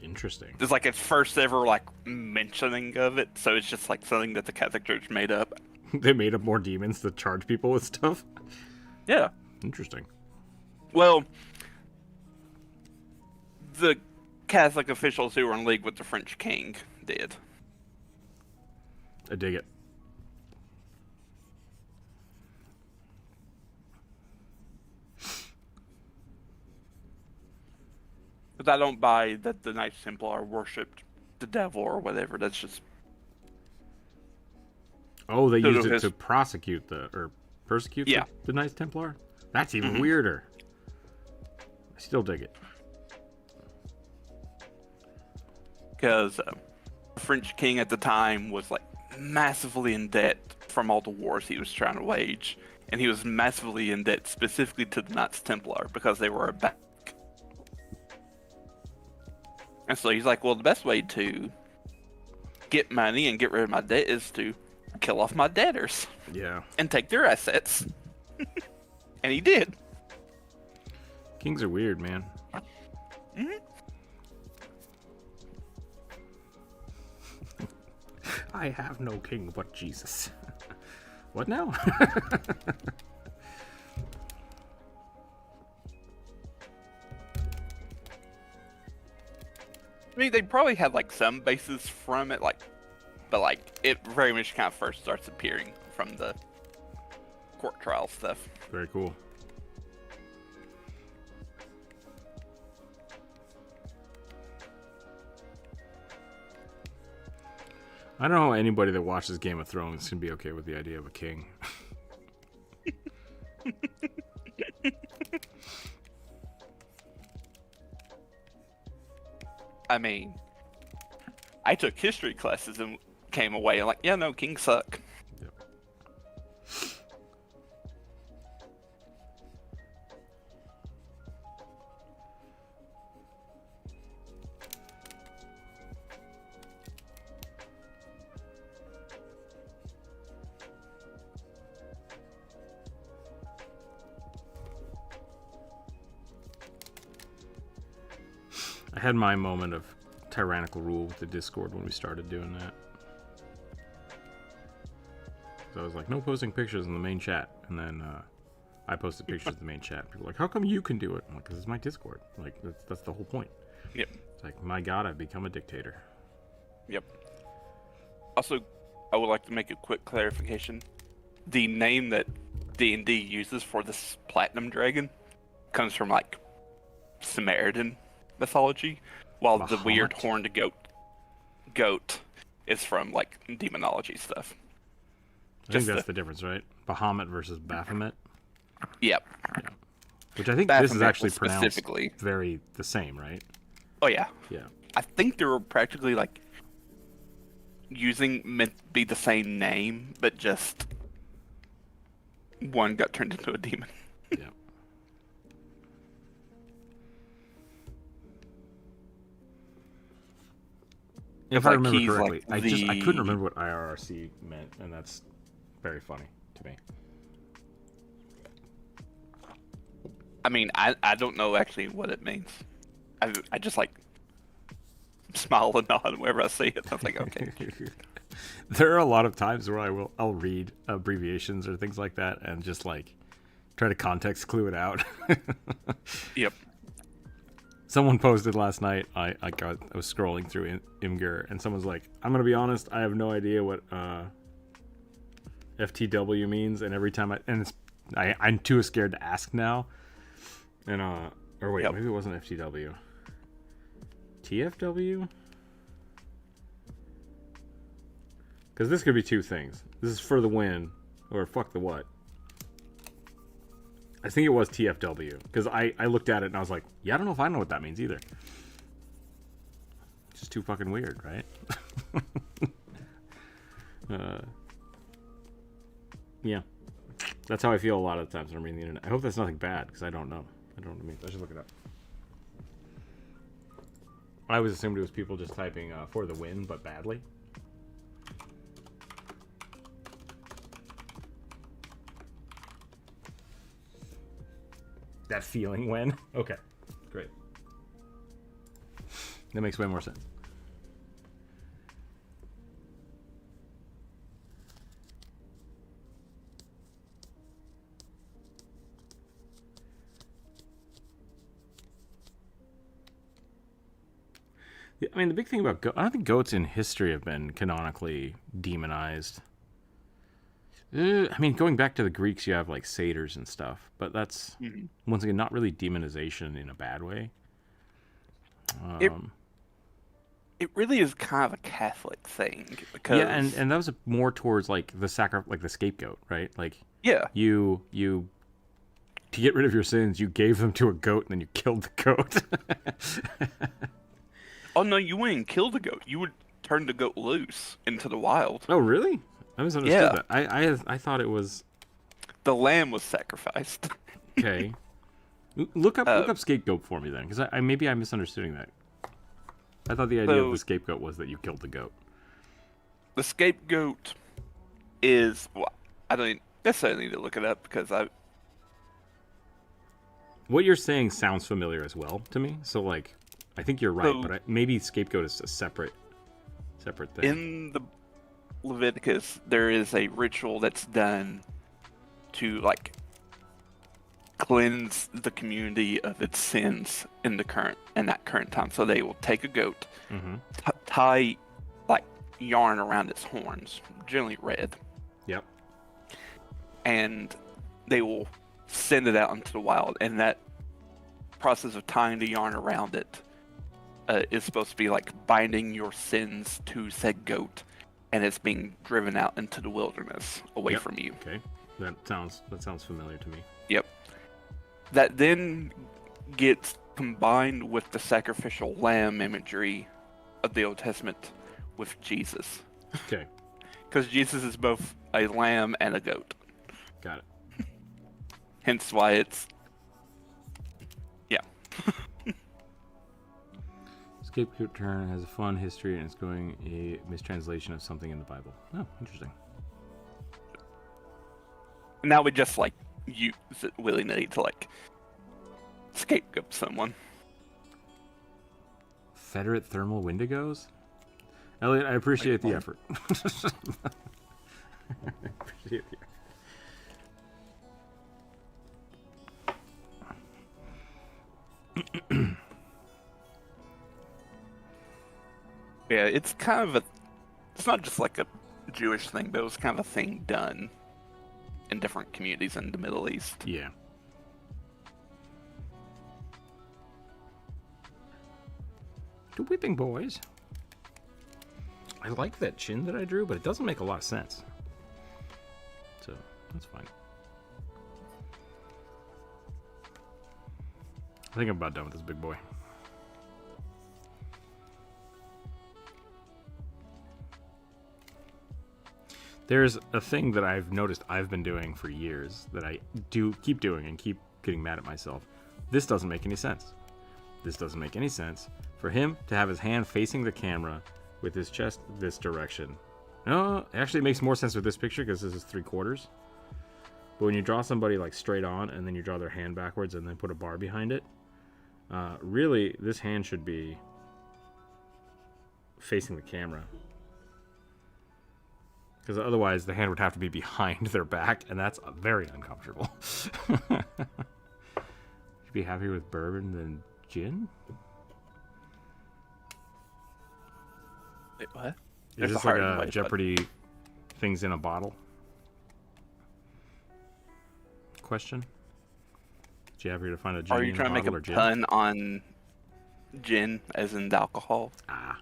Interesting. It's like its first ever like mentioning of it, so it's just like something that the Catholic Church made up. They made up more demons to charge people with stuff? Yeah. Interesting. Well, the Catholic officials who were in league with the French king did. I dig it. But I don't buy that the Knights Templar worshipped the devil or whatever. That's just... Oh, they used it to prosecute or persecute Yeah. the Knights Templar? That's even weirder. I still dig it. Because the French king at the time was like massively in debt from all the wars he was trying to wage. And he was massively in debt specifically to the Knights Templar because they were a bank. And so he's like, well, the best way to get money and get rid of my debt is to kill off my debtors. Yeah. And take their assets. And he did. Kings are weird, man. I have no king but Jesus. What now? I mean, they probably had like some basis from it, like, but like it very much kind of first starts appearing from the court trial stuff. Very cool. I don't know how anybody that watches Game of Thrones can be okay with the idea of a king. I mean, I took history classes and came away like, yeah, no, kings suck. Yep. I had my moment of tyrannical rule with the Discord when we started doing that. So I was like, no posting pictures in the main chat. And then I posted pictures in the main chat. People were like, how come you can do it? I'm like, because it's my Discord. Like, that's the whole point. Yep. It's like, my God, I've become a dictator. Yep. Also, I would like to make a quick clarification. The name that D&D uses for this platinum dragon comes from, like, Samaritan mythology, while the weird horned goat is from, like, demonology stuff. I think that's the difference, right? Bahamut versus Baphomet. Yep. Yeah. Which I think Baphomet this is actually pronounced specifically very the same, right? Oh yeah. Yeah. I think they were practically like meant to be the same name, but just one got turned into a demon. Yeah. If I remember correctly, I couldn't remember what IRRC meant, and that's very funny to me. I mean, I don't know actually what it means. I just like smile and nod whenever I see it. I was like, okay. There are a lot of times where I'll read abbreviations or things like that and just like try to context clue it out. Yep. Someone posted last night. I was scrolling through Imgur, and someone's like, "I'm gonna be honest. I have no idea what FTW means." And every time I'm too scared to ask now. And or wait, maybe it wasn't FTW. TFW? Because this could be two things. This is for the win, or fuck the what. I think it was TFW, because I looked at it and I was like, yeah, I don't know if I know what that means either. It's just too fucking weird, right? Yeah. That's how I feel a lot of the times when I'm reading the internet. I hope that's nothing bad, because I don't know. I don't know what it means. I should look it up. I always assumed it was people just typing for the win, but badly. That feeling when? Okay, great. That makes way more sense. Yeah, I mean, the big thing about I don't think goats in history have been canonically demonized. I mean, going back to the Greeks, you have like satyrs and stuff, but that's once again not really demonization in a bad way. It really is kind of a Catholic thing, because yeah, and that was more towards like the the scapegoat, right? Like you to get rid of your sins, you gave them to a goat and then you killed the goat. Oh no, you wouldn't even kill the goat. You would turn the goat loose into the wild. Oh really? I misunderstood that. I thought it was the lamb was sacrificed. Okay. Look up scapegoat for me then, because maybe I'm misunderstanding that. I thought the idea of the scapegoat was that you killed the goat. The scapegoat is... Well, I don't necessarily need to look it up, because What you're saying sounds familiar as well to me, so like, I think you're right, but maybe scapegoat is a separate thing. In the Leviticus, there is a ritual that's done to, like, cleanse the community of its sins in that current time. So they will take a goat, tie like yarn around its horns, generally red. Yep. And they will send it out into the wild, and that process of tying the yarn around it is supposed to be like binding your sins to said goat, and it's being driven out into the wilderness away Yep. from you. Okay, that sounds familiar to me. Yep. That then gets combined with the sacrificial lamb imagery of the Old Testament with Jesus. Okay, Because Jesus is both a lamb and a goat. got it. Hence why it's... Yeah. Scapegoat turn has a fun history and it's going a mistranslation of something in the Bible. Oh, interesting. Now we just, like, use it willy-nilly to, like, scapegoat someone. Federate thermal windigos? Elliot, I appreciate the effort. I appreciate the effort. Yeah, it's kind of a... It's not just like a Jewish thing, but it was kind of a thing done in different communities in the Middle East. Yeah. Good whipping, boys. I like that chin that I drew, but it doesn't make a lot of sense. So, that's fine. I think I'm about done with this big boy. There's a thing that I've noticed I've been doing for years that I keep doing and keep getting mad at myself. This doesn't make any sense. This doesn't make any sense. For him to have his hand facing the camera with his chest this direction. No, actually it makes more sense with this picture because this is 3/4. But when you draw somebody like straight on and then you draw their hand backwards and then put a bar behind it, really this hand should be facing the camera. Because otherwise the hand would have to be behind their back, and that's very uncomfortable. You'd be happier with bourbon than gin? Wait, what? Is this like a Jeopardy things in a bottle question? Did you have here to find a gin Are you in trying to a make bottle a or gin? pun on gin, as in the alcohol? Ah.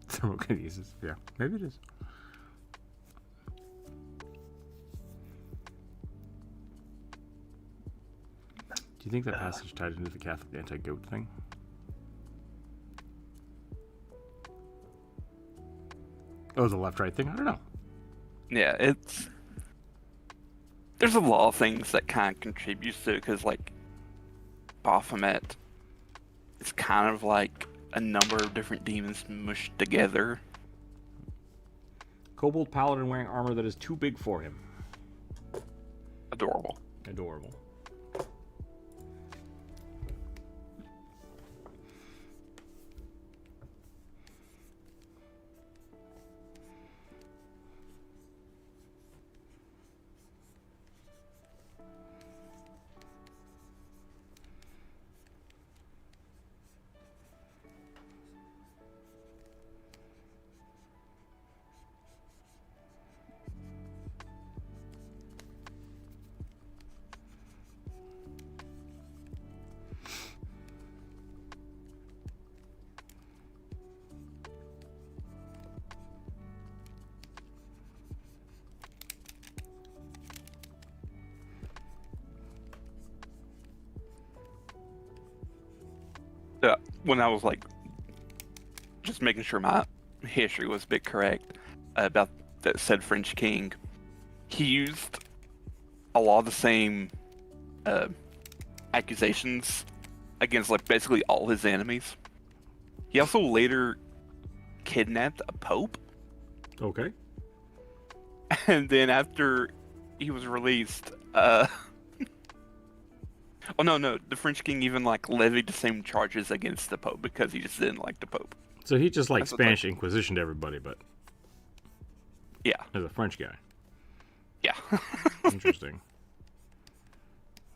Thermokinesis. Yeah, maybe it is. Do you think that passage tied into the Catholic anti-goat thing? Oh, the left-right thing? I don't know. Yeah, it's... There's a lot of things that kind of contributes to it, because, like, Baphomet is kind of like a number of different demons mushed together. Kobold paladin wearing armor that is too big for him. Adorable. Adorable. When I was like just making sure my history was a bit correct about that said French king, he used a lot of the same accusations against like basically all his enemies. He also later kidnapped a pope, Okay. and then after he was released, oh no, the French king even like levied the same charges against the Pope because he just didn't like the Pope. So he just like That's what Spanish Inquisition to everybody, but Yeah, as a French guy. yeah. Interesting.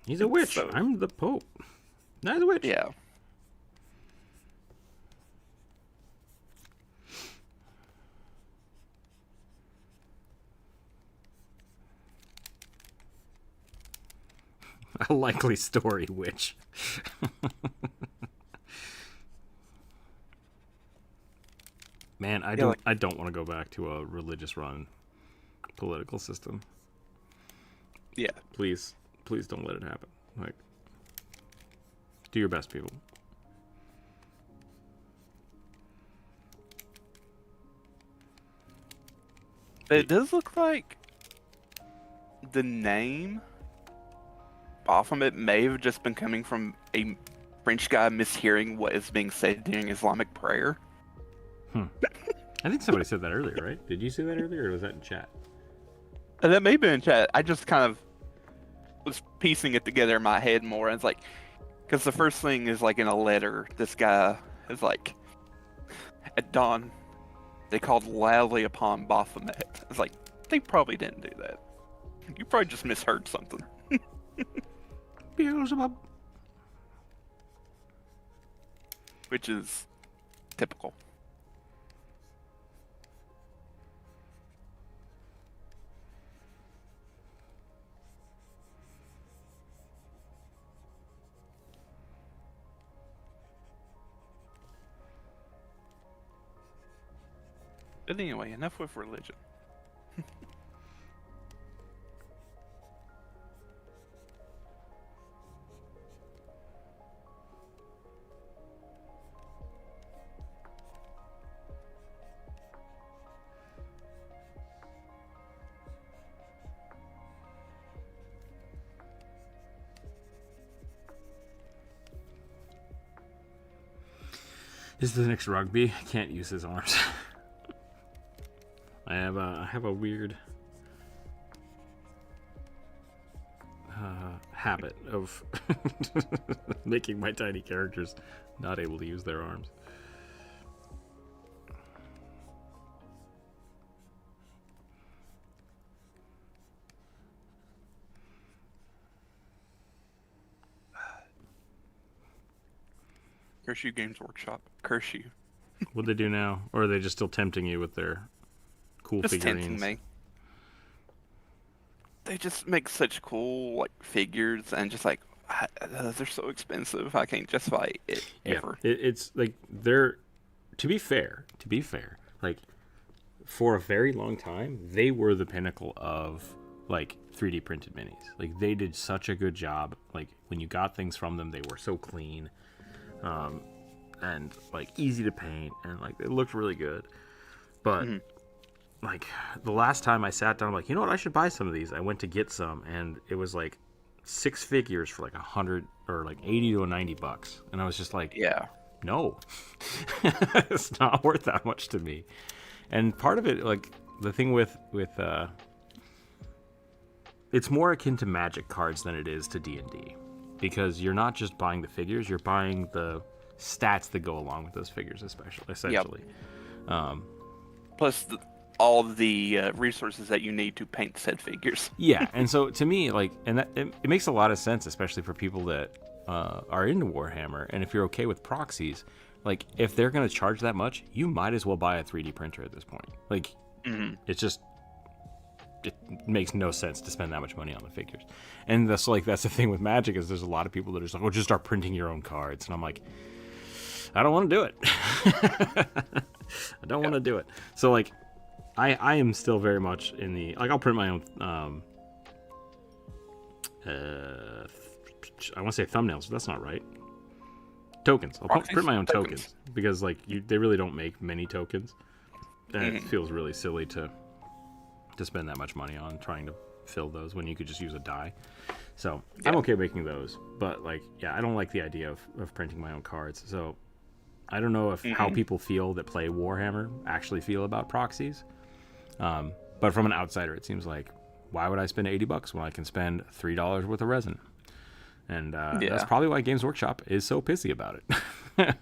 He's a witch. So- I'm the Pope. Not a witch. Yeah. A likely story, which. Man, I don't want to go back to a religious run political system. Yeah. Please don't let it happen. Like, do your best, people. It does look like the name Baphomet may have just been coming from a French guy mishearing what is being said during Islamic prayer. I think somebody said that earlier, right? Did you say that earlier, or was that in chat? That may have been in chat. I just kind of was piecing it together in my head more. And it's like, because the first thing is like in a letter, this guy is like, at dawn, they called loudly upon Baphomet. It's like, they probably didn't do that. You probably just misheard something. Beelzebub. Which is typical. But anyway, enough with religion. Is the next rugby? Can't use his arms. I have a weird habit of making my tiny characters not able to use their arms. Curse you, Games Workshop. Curse you. What'd they do now? Or are they just still tempting you with their cool Just figurines? tempting me. They just make such cool like figures, and just like they're so expensive. I can't justify it ever. Yeah, it's like they're to be fair, like for a very long time they were the pinnacle of like 3D printed minis. Like they did such a good job. Like when you got things from them, they were so clean. And like easy to paint, and like it looked really good. But like the last time I sat down, I'm like, you know what, I should buy some of these. I went to get some, and it was like 6 figures for like 100 or like 80 to 90 bucks, and I was just like, Yeah. no, it's not worth that much to me. And part of it, like the thing with it's more akin to Magic cards than it is to D&D, because you're not just buying the figures, you're buying the stats that go along with those figures, essentially. Plus all the resources that you need to paint said figures. Yeah, and so to me, like, and that, it makes a lot of sense, especially for people that are into Warhammer, and if you're okay with proxies, like, if they're going to charge that much, you might as well buy a 3D printer at this point. Like, it's just, it makes no sense to spend that much money on the figures. And that's the thing with Magic, is there's a lot of people that are just like, oh, just start printing your own cards. And I'm like, I don't want to do it. I don't want to do it. So, like, I am still very much in the, like, I'll print my own, I want to say thumbnails, but that's not right. Tokens. I'll print my own tokens because, like, they really don't make many tokens. And it feels really silly to spend that much money on trying to fill those when you could just use a die. So I'm okay making those, but, like, yeah, I don't like the idea of printing my own cards. So I don't know if how people feel that play Warhammer actually feel about proxies. But from an outsider, it seems like, why would I spend $80 when I can spend $3 worth of resin? And that's probably why Games Workshop is so pissy about it.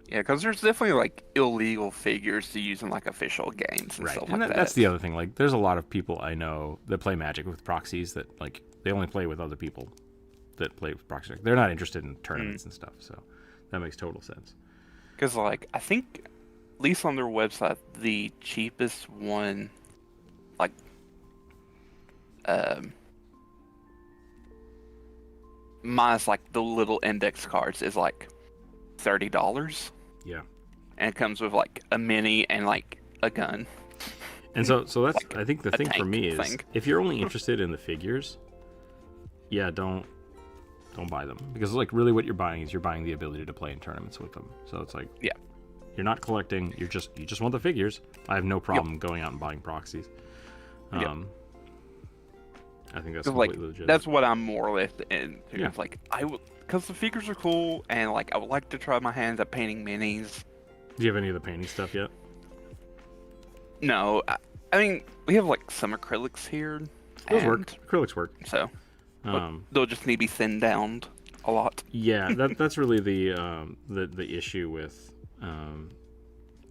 Yeah, because there's definitely like illegal figures to use in like official games and stuff like that. That's the other thing. Like, there's a lot of people I know that play Magic with proxies that, like, they only play with other people that play with proxies. They're not interested in tournaments and stuff. So that makes total sense. Because, like, I think, at least on their website, the cheapest one, like, minus like the little index cards, is like $30, Yeah. and it comes with like a mini and like a gun. And so that's Like I think the a thing for tank me is thing. if you're only interested in the figures, yeah, don't buy them, because like really what you're buying is you're buying the ability to play in tournaments with them. So it's like, Yeah. you're not collecting, you just want the figures. I have no problem going out and buying proxies. Yep. I think that's Like completely legit. that's what I'm more or less into. Yeah. It's like I would, because the figures are cool, and like I would like to try my hands at painting minis. Do you have any of the painting stuff yet? No, I mean we have like some acrylics here. Those and work. Acrylics work. So they'll just need to be thinned down a lot. Yeah, that's really the issue with,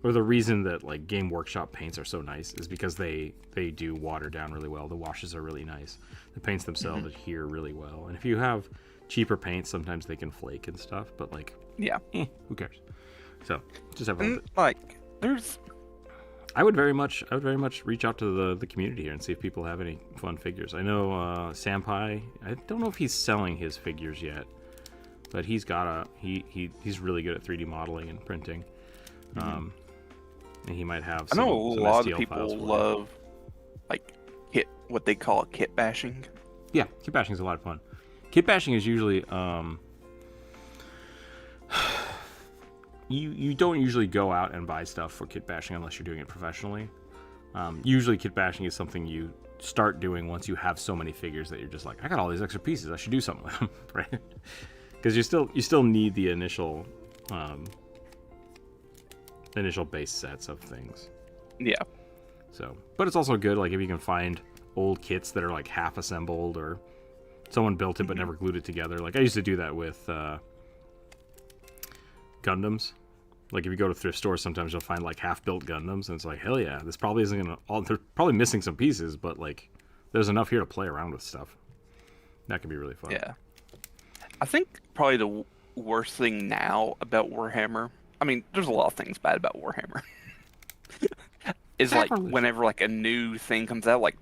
or the reason that like Game Workshop paints are so nice is because they do water down really well. The washes are really nice. The paints themselves adhere really well. And if you have cheaper paints, sometimes they can flake and stuff. But like, Yeah. who cares? So just have fun with it. Like there's I would very much reach out to the community here and see if people have any fun figures. I know Sampai, I don't know if he's selling his figures yet, but he's got he's really good at 3D modeling and printing. And he might have some, I know a some lot STL of people files for you. love like what they call kit bashing. Yeah, kit bashing is a lot of fun. Kit bashing is usually you don't usually go out and buy stuff for kit bashing unless you're doing it professionally. Usually kit bashing is something you start doing once you have so many figures that you're just like, I got all these extra pieces, I should do something with them, right? Because you still need the initial base sets of things. Yeah. So, but it's also good like if you can find old kits that are like half assembled, or someone built it but never glued it together. Like I used to do that with Gundams. Like if you go to thrift stores, sometimes you'll find like half-built Gundams, and it's like, hell yeah, this probably isn't gonna. They're probably missing some pieces, but like, there's enough here to play around with stuff. That could be really fun. Yeah. I think probably the worst thing now about Warhammer. I mean, there's a lot of things bad about Warhammer. Is like whenever like a new thing comes out, like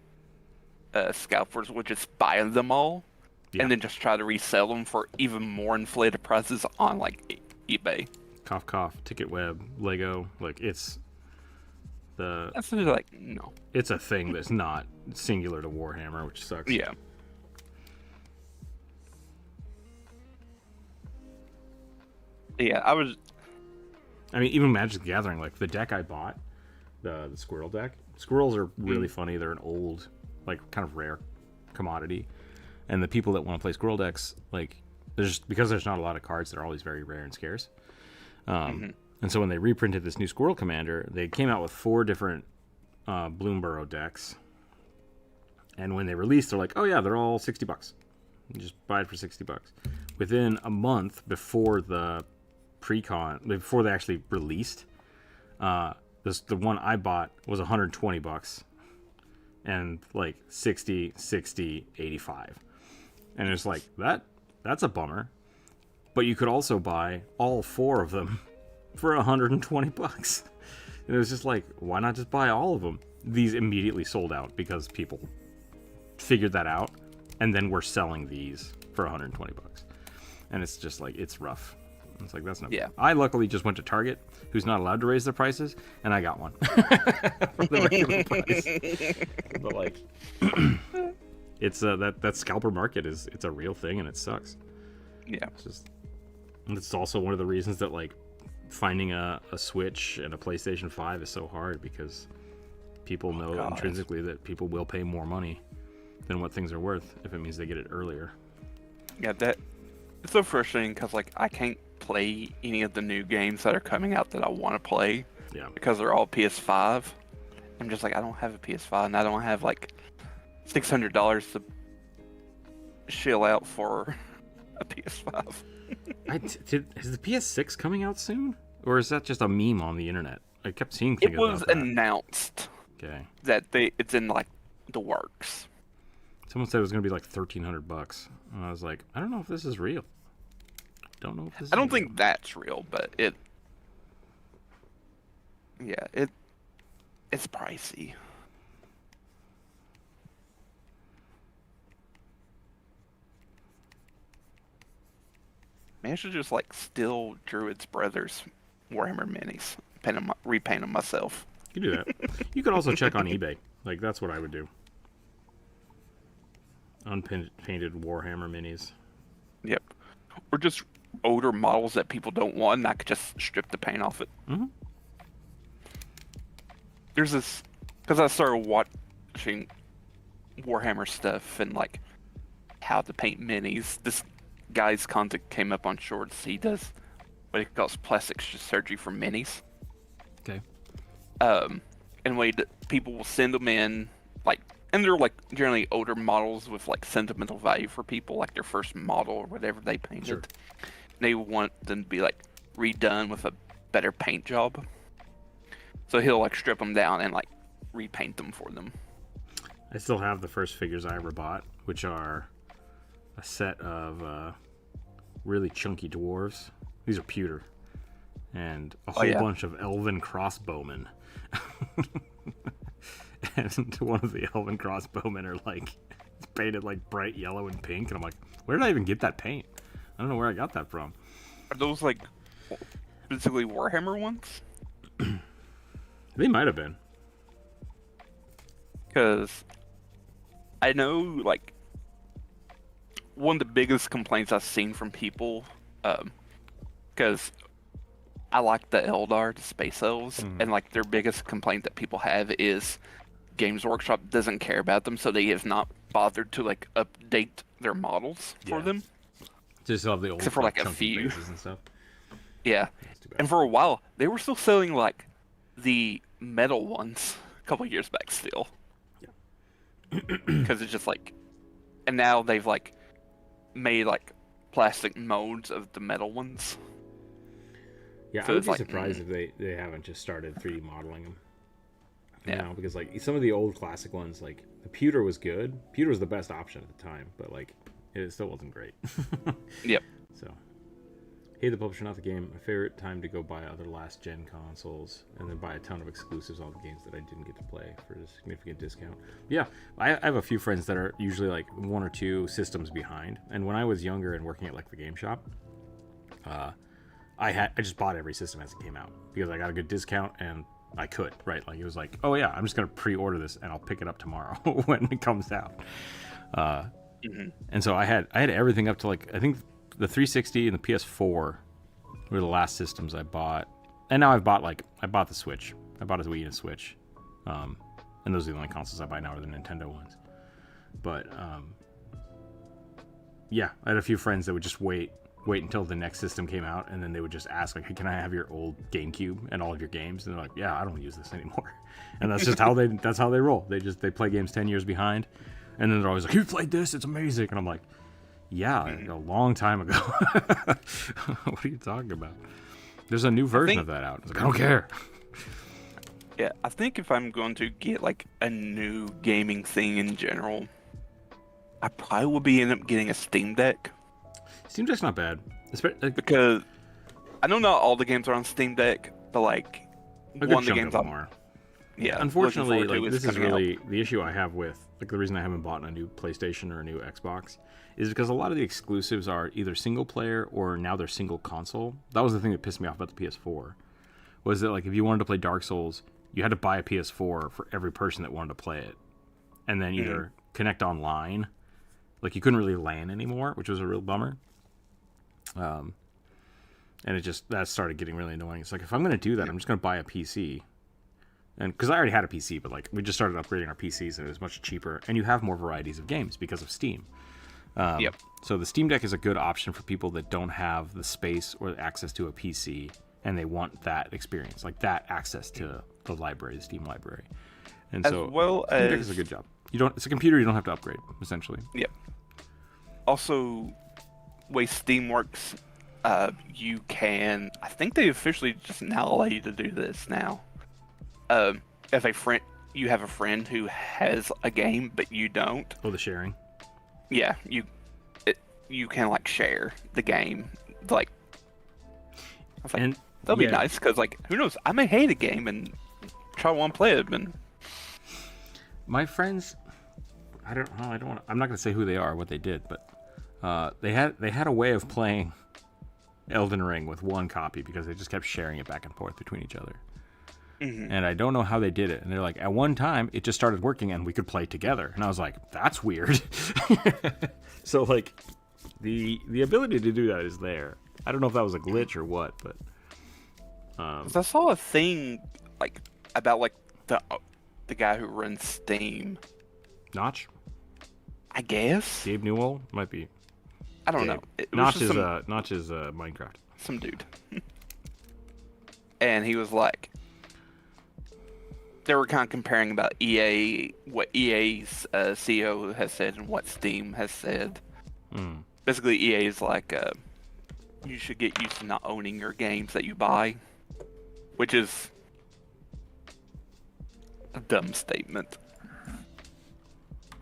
scalpers would just buy them all, and then just try to resell them for even more inflated prices on like eBay. Cough cough. Ticket Web, Lego, like it's the. That's just like no. It's a thing that's not singular to Warhammer, which sucks. Yeah. Yeah, I mean, even Magic the Gathering, like the deck I bought, the squirrel deck. Squirrels are really funny. They're an old, like, kind of rare commodity, and the people that want to play squirrel decks, like, because there's not a lot of cards, they're always very rare and scarce. And so when they reprinted this new Squirrel Commander, they came out with 4 different Bloomburrow decks, and when they released, they're like, oh yeah, they're all $60. You just buy it for $60. Within a month before the pre-con, before they actually released, the one I bought was $120, and like 60, 85, and it's like that's a bummer. But you could also buy all 4 of them for $120, and it was just like, why not just buy all of them? These immediately sold out because people figured that out, and then we're selling these for $120, and it's just like, it's rough. It's like, that's not yeah. I luckily just went to Target, who's not allowed to raise their prices, and I got one for the regular price. But like, it's that scalper market it's a real thing, and it sucks. Yeah. It's also one of the reasons that like finding a Switch and a PlayStation 5 is so hard, because people know intrinsically that people will pay more money than what things are worth if it means they get it earlier. Yeah, it's so frustrating because like I can't play any of the new games that are coming out that I want to play. Yeah. Because they're all PS5. I'm just like, I don't have a PS5, and I don't have like $600 to shill out for a PS5. Is the PS6 coming out soon, or is that just a meme on the internet? I kept seeing things It was about that. announced. Okay. That it's in like the works. Someone said it was going to be like $1,300, and I was like, I don't know if this is real. Don't know if this. I don't think that's real, but it's pricey. maybe I should just like steal Druid's Brothers Warhammer minis, repaint them myself. You do that. You could also check on eBay. Like, that's what I would do. Unpainted Warhammer minis. Yep. Or just older models that people don't want, and I could just strip the paint off it. Mm-hmm. There's this, because I started watching Warhammer stuff and like how to paint minis. This guy's content came up on Shorts. He does what he calls plastic surgery for minis. Okay. And people will send them in, like, and they're like generally older models with like sentimental value for people, like their first model or whatever they painted. Sure. They want them to be like redone with a better paint job. So he'll like strip them down and like repaint them for them. I still have the first figures I ever bought, which are a set of really chunky dwarves. These are pewter. And a whole bunch of elven crossbowmen. And one of the elven crossbowmen are like, it's painted like bright yellow and pink. And I'm like, where did I even get that paint? I don't know where I got that from. Are those like specifically Warhammer ones? They might have been. Because I know, like, one of the biggest complaints I've seen from people, because I like the Eldar, the Space Elves, and, like, their biggest complaint that people have is Games Workshop doesn't care about them, so they have not bothered to, like, update their models for them. Just have the old, except for, like, a chunky few. faces and stuff. Yeah. And for a while, they were still selling, like, the metal ones a couple years back still. Because it's just like, and now they've like made like plastic molds of the metal ones. Yeah, So I would it's be like, surprised if they haven't just started 3D modeling them. Yeah. Now, because like some of the old classic ones, like the pewter was good. Pewter was the best option at the time, but like it still wasn't great. Yep. So, hey, the publisher, not the game. My favorite time to go buy other last gen consoles and then buy a ton of exclusives on the games that I didn't get to play for a significant discount. Yeah, I have a few friends that are usually like 1 or 2 systems behind. And when I was younger and working at like the game shop, I just bought every system as it came out because I got a good discount and I could, right? Like it was like, oh yeah, I'm just gonna pre-order this and I'll pick it up tomorrow when it comes out. And so I had everything up to like, I think the 360 and the PS4 were the last systems I bought. And now I bought the Switch. I bought a Wii and a Switch. And those are the only consoles I buy now are the Nintendo ones. But, yeah, I had a few friends that would just wait until the next system came out, and then they would just ask, like, hey, can I have your old GameCube and all of your games? And they're like, yeah, I don't use this anymore. And that's just how they roll. They play games 10 years behind, and then they're always like, you played this, it's amazing. And I'm like, yeah, a long time ago. What are you talking about? There's a new version of that out. It's like, I don't care. Yeah, I think if I'm going to get like a new gaming thing in general, I probably will end up getting a Steam Deck. Steam Deck's not bad. Because I know not all the games are on Steam Deck, but like one of the games are. Yeah. Unfortunately, like this is really the issue I have with like the reason I haven't bought a new PlayStation or a new Xbox is because a lot of the exclusives are either single player or now they're single console. That was the thing that pissed me off about the PS4. Was that like if you wanted to play Dark Souls, you had to buy a PS4 for every person that wanted to play it, and then either connect online. Like you couldn't really LAN anymore, which was a real bummer. And that started getting really annoying. It's like if I'm going to do that, I'm just going to buy a PC. And because I already had a PC, but like we just started upgrading our PCs and it was much cheaper, and you have more varieties of games because of Steam. So the Steam Deck is a good option for people that don't have the space or the access to a PC, and they want that experience, like that access to the library, the Steam library. And so Steam Deck is a good job. It's a computer you don't have to upgrade, essentially. Yep. Also, way Steam works, you can. I think they officially just now allow you to do this now. If you have a friend who has a game but you don't. Oh, the sharing. Yeah, you can like share the game. Like, I was like, that'll be nice because like who knows? I may hate a game and try one play it. And my friends, I'm not going to say who they are, or what they did, but they had a way of playing Elden Ring with one copy because they just kept sharing it back and forth between each other. And I don't know how they did it. And they're like, at one time, it just started working and we could play together. And I was like, that's weird. So, like, the ability to do that is there. I don't know if that was a glitch or what, but... 'Cause I saw a thing, like, about, like, the guy who runs Steam. Notch? I guess? Gabe Newell? Might be. I don't Gabe. know. It Notch was is, just Notch is Minecraft. some dude. And he was like... They were kind of comparing about EA, what EA's CEO has said and what Steam has said. Basically, EA is like, you should get used to not owning your games that you buy, which is a dumb statement.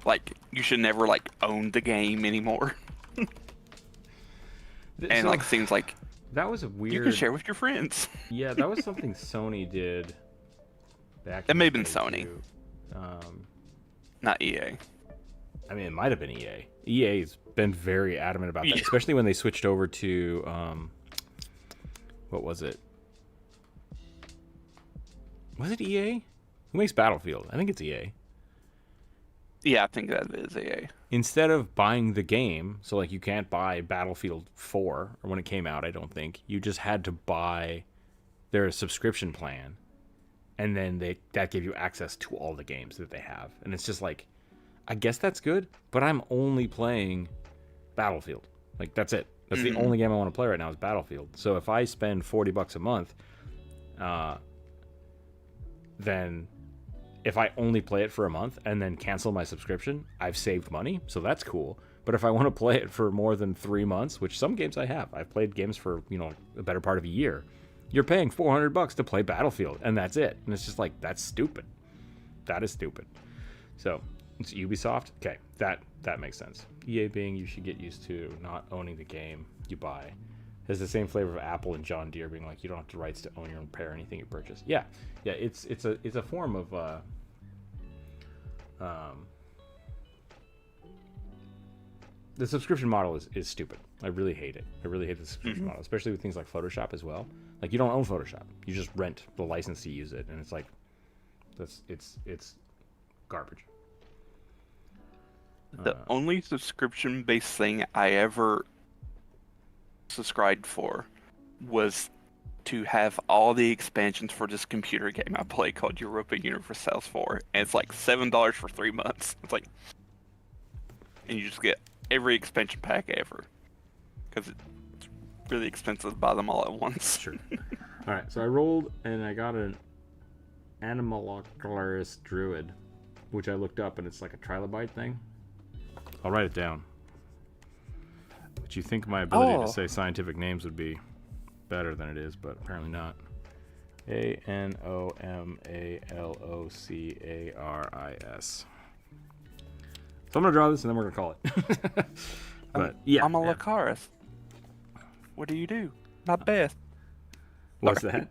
Like, you should never, like, own the game anymore. And, like, seems like that was a weird... you can share with your friends. Yeah, that was something Sony did back It in may the have been day, Sony. too. Not EA. I mean, it might have been EA. EA's been very adamant about that, especially when they switched over to, what was it? Was it EA? Who makes Battlefield? I think it's EA. Yeah, I think that is EA. Instead of buying the game, so like you can't buy Battlefield 4 or when it came out, I don't think. You just had to buy their subscription plan, and then that gave you access to all the games that they have. And it's just like, I guess that's good, but I'm only playing Battlefield. Like, that's it. That's the only game I want to play right now is Battlefield. So if I spend $40 a month, then if I only play it for a month and then cancel my subscription, I've saved money, so that's cool. But if I want to play it for more than 3 months, which some games I have, I've played games for, a better part of a year, you're paying $400 to play Battlefield, and that's it. And it's just like, that's stupid. That is stupid. So it's Ubisoft. Okay, that makes sense. EA being you should get used to not owning the game you buy. Has the same flavor of Apple and John Deere being like, you don't have the rights to own your own repair anything you purchase. Yeah, it's a form of the subscription model is stupid. I really hate it. I really hate the subscription model, especially with things like Photoshop as well. Like, you don't own Photoshop. You just rent the license to use it, and it's like, it's garbage. The only subscription-based thing I ever subscribed for was to have all the expansions for this computer game I play called Europa Universalis 4, and it's like $7 for 3 months. It's like, and you just get every expansion pack ever, because it's really expensive to buy them all at once. Sure. All right, so I rolled and I got an Animaloculus Druid, which I looked up, and it's like a trilobite thing. I'll write it down. But you think my ability to say scientific names would be better than it is, but apparently not. Animalocaris. So I'm gonna draw this and then we're gonna call it. But yeah, I'm a Lucaris. What do you do? My best. What's that?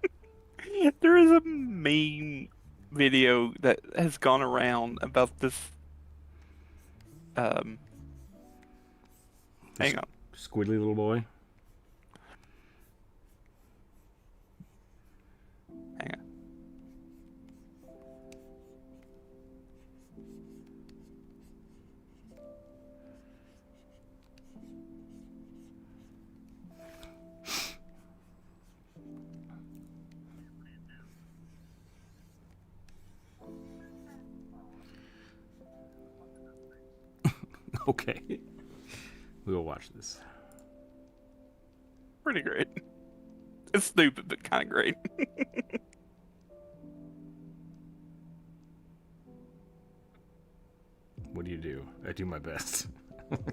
There is a meme video that has gone around about this. Hang on. Squiddly little boy. Hang on. Okay. We will watch this. Pretty great. It's stupid, but kind of great. What do you do? I do my best.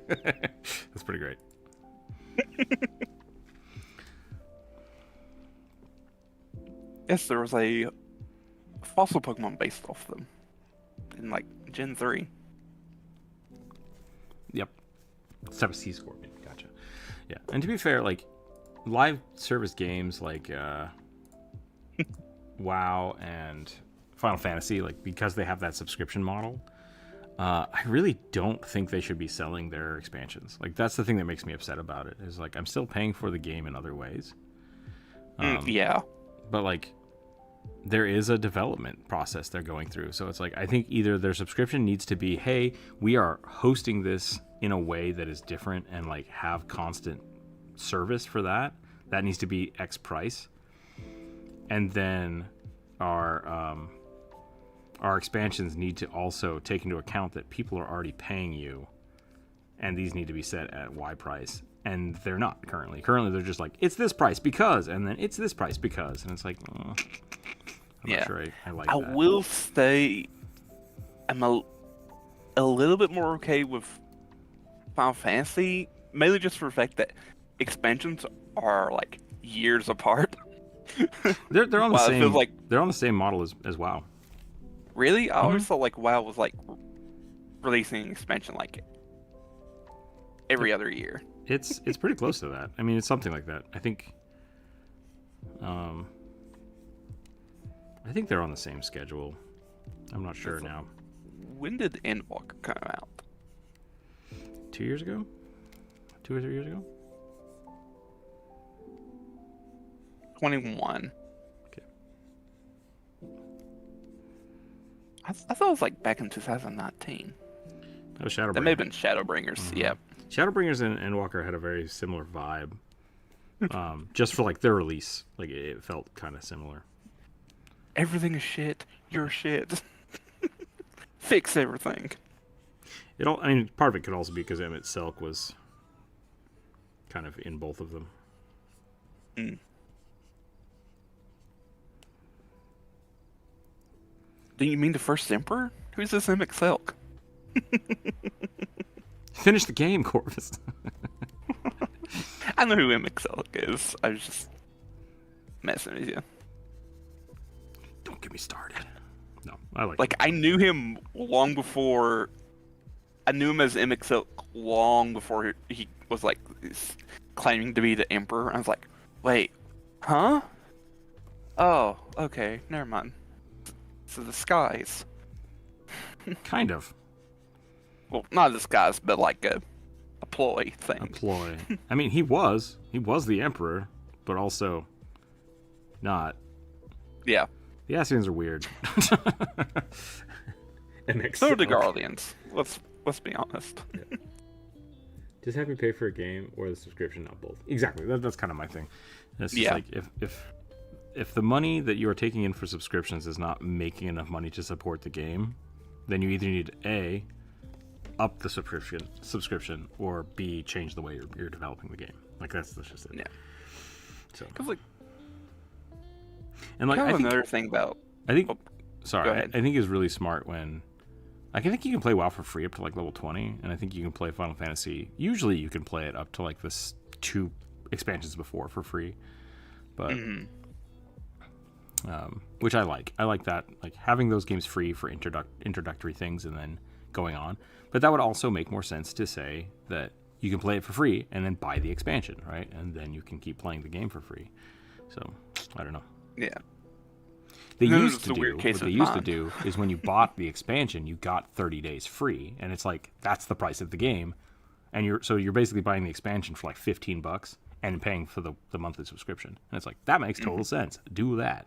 That's pretty great. Yes, there was a fossil Pokemon based off them in like Gen 3. Yep. Let's have a sea scorpion. Gotcha. Yeah. And to be fair, like, live service games like WoW and Final Fantasy, like, because they have that subscription model, I really don't think they should be selling their expansions. Like, that's the thing that makes me upset about it. Is like I'm still paying for the game in other ways. Yeah. But like, there is a development process they're going through. So it's like I think either their subscription needs to be, hey, we are hosting this in a way that is different and like have constant service for that. That needs to be X price. And then our expansions need to also take into account that people are already paying you, and these need to be set at Y price. And they're not currently. Currently, they're just like, it's this price because, and then it's this price because. And it's like, I'm not sure I like that. I will say I'm a little bit more okay with Final Fantasy, mainly just for the fact that expansions are like years apart. They're on the Wow, it same. feels like- They're on the same model as WoW. Really? I always thought like WoW was like releasing an expansion like every other year. It's pretty close to that. I mean, it's something like that. I think they're on the same schedule. I'm not sure now. When did Endwalker come out? 2 years ago? 2 or 3 years ago? 21. Okay. I thought it was like back in 2019. That was Shadowbringers. That may have been Shadowbringers. Yeah. Shadowbringers and Endwalker had a very similar vibe. Just for like their release, like it felt kind of similar. Everything is shit. You're shit. Fix everything. I mean, part of it could also be because Emmett Selk was kind of in both of them. Do you mean the first Emperor? Who's this Emmett Selk? Finish the game, Corvus. I know who Emmett Selk is. I was just messing with you. Don't get me started. No, I Like, I knew him long before... I knew him as Emmett Selk long before he was, like, claiming to be the Emperor. I was like, wait, huh? Oh, okay, never mind. So the skies. Kind of. Well, not a disguise, but like a ploy thing. A ploy. I mean, he was the Emperor, but also not. Yeah. The Ascians are weird. So are the Guardians. Let's be honest. Yeah. Just have me pay for a game or the subscription, not both. Exactly. That's kind of my thing. It's just like if the money that you are taking in for subscriptions is not making enough money to support the game, then you either need A, up the subscription, or B, change the way you're developing the game. Like that's just it. Yeah. So. Like, and like I think another thing about. I think. Go Sorry, ahead. I think it's really smart when. I think you can play WoW for free up to like level 20, and I think you can play Final Fantasy. Usually, you can play it up to like this 2 expansions before for free, but. Which I like. I like that, like having those games free for introductory things and then going on. But that would also make more sense to say that you can play it for free and then buy the expansion, right? And then you can keep playing the game for free. So I don't know. Yeah. They No, used it's to a weird do case what of they used to mine. do is when you bought the expansion, you got 30 days free, and it's like that's the price of the game, and you're basically buying the expansion for like $15 and paying for the monthly subscription, and it's like that makes total sense. Do that.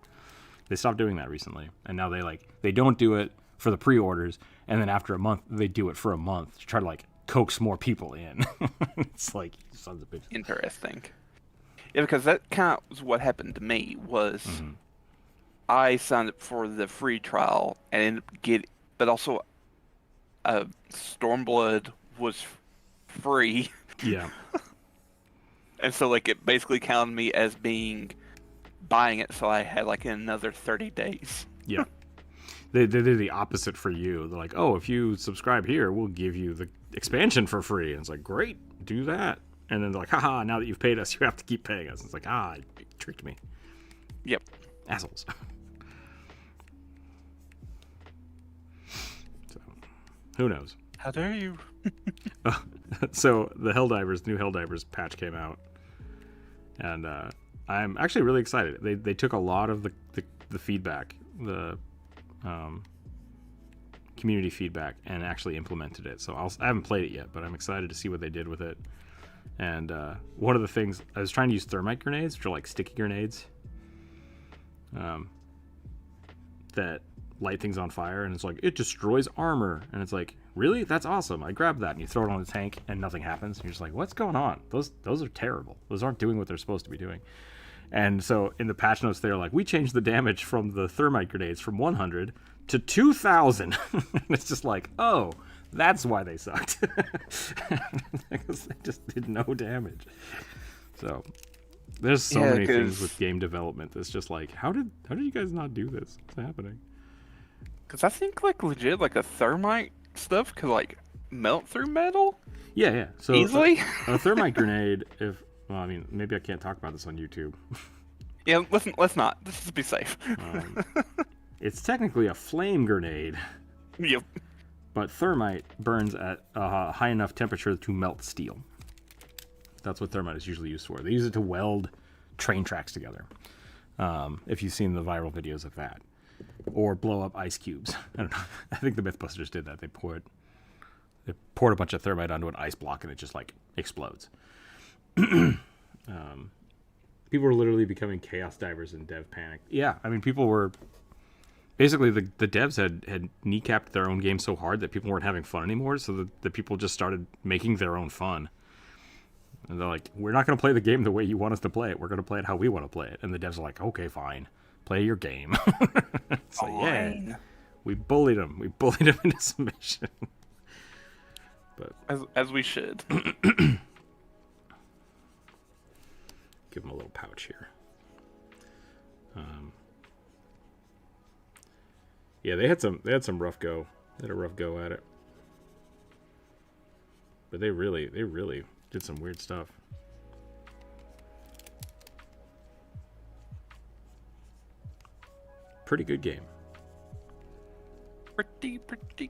They stopped doing that recently, and now they don't do it for the pre-orders, and then after a month they do it for a month to try to like coax more people in. It's like sons of bitches. Interesting. Yeah, because that kind of was what happened to me was I signed up for the free trial and ended up but also Stormblood was free. Yeah. And so like it basically counted me as buying it, so I had like another 30 days. Yeah. They did the opposite for you. They're like, oh, if you subscribe here, we'll give you the expansion for free. And it's like, great, do that. And then they're like, haha, now that you've paid us, you have to keep paying us. It's like, you tricked me. Yep. Assholes. So, who knows? How dare you? So the new Helldivers patch came out. And I'm actually really excited. They took a lot of the feedback, the community feedback and actually implemented it. So I haven't played it yet, but I'm excited to see what they did with it. And one of the things, I was trying to use thermite grenades, which are like sticky grenades that light things on fire, and it's like, it destroys armor. And it's like, really? That's awesome. I grabbed that, and you throw it on the tank, and nothing happens. And you're just like, what's going on? Those are terrible. Those aren't doing what they're supposed to be doing. And so in the patch notes, they're like, we changed the damage from the thermite grenades from 100 to 2,000. And it's just like, oh, that's why they sucked. Because they just did no damage. So there's so many things with game development that's just like, how did you guys not do this? What's happening? Because I think like legit like a thermite stuff could like melt through metal. Yeah. So easily. A thermite grenade, well, I mean, maybe I can't talk about this on YouTube. Yeah, let's not. Let's just be safe. It's technically a flame grenade. Yep. But thermite burns at a high enough temperature to melt steel. That's what thermite is usually used for. They use it to weld train tracks together. If you've seen the viral videos of that. Or blow up ice cubes. I don't know. I think the Mythbusters did that. They poured a bunch of thermite onto an ice block and it just like explodes. People were literally becoming chaos divers in dev panic. Yeah, I mean, people were... Basically, the devs had kneecapped their own game so hard that people weren't having fun anymore, so the people just started making their own fun. And they're like, we're not going to play the game the way you want us to play it. We're going to play it how we want to play it. And the devs are like, okay, fine. Play your game. So, yeah. We bullied them. We bullied them into submission. But As we should. Give them a little pouch here. Yeah, they had some rough go. They had a rough go at it. But they really did some weird stuff. Pretty good game. Pretty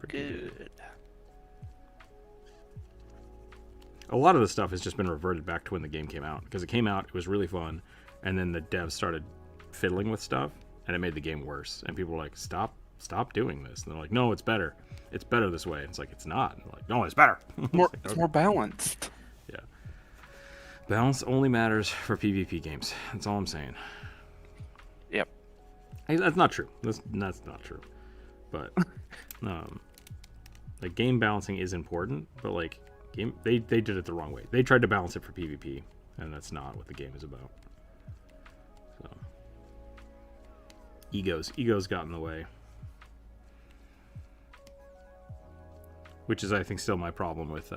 good. A lot of the stuff has just been reverted back to when the game came out. Because it came out, it was really fun, and then the devs started fiddling with stuff, and it made the game worse. And people were like, stop doing this. And they're like, no, it's better. It's better this way. And it's like, it's not. And they're like, no, it's better. It's more balanced. Yeah. Balance only matters for PvP games. That's all I'm saying. Yep. Hey, that's not true. That's not true. But like game balancing is important, but like they did it the wrong way. They tried to balance it for PvP, and that's not what the game is about. So egos got in the way. Which is, I think, still my problem with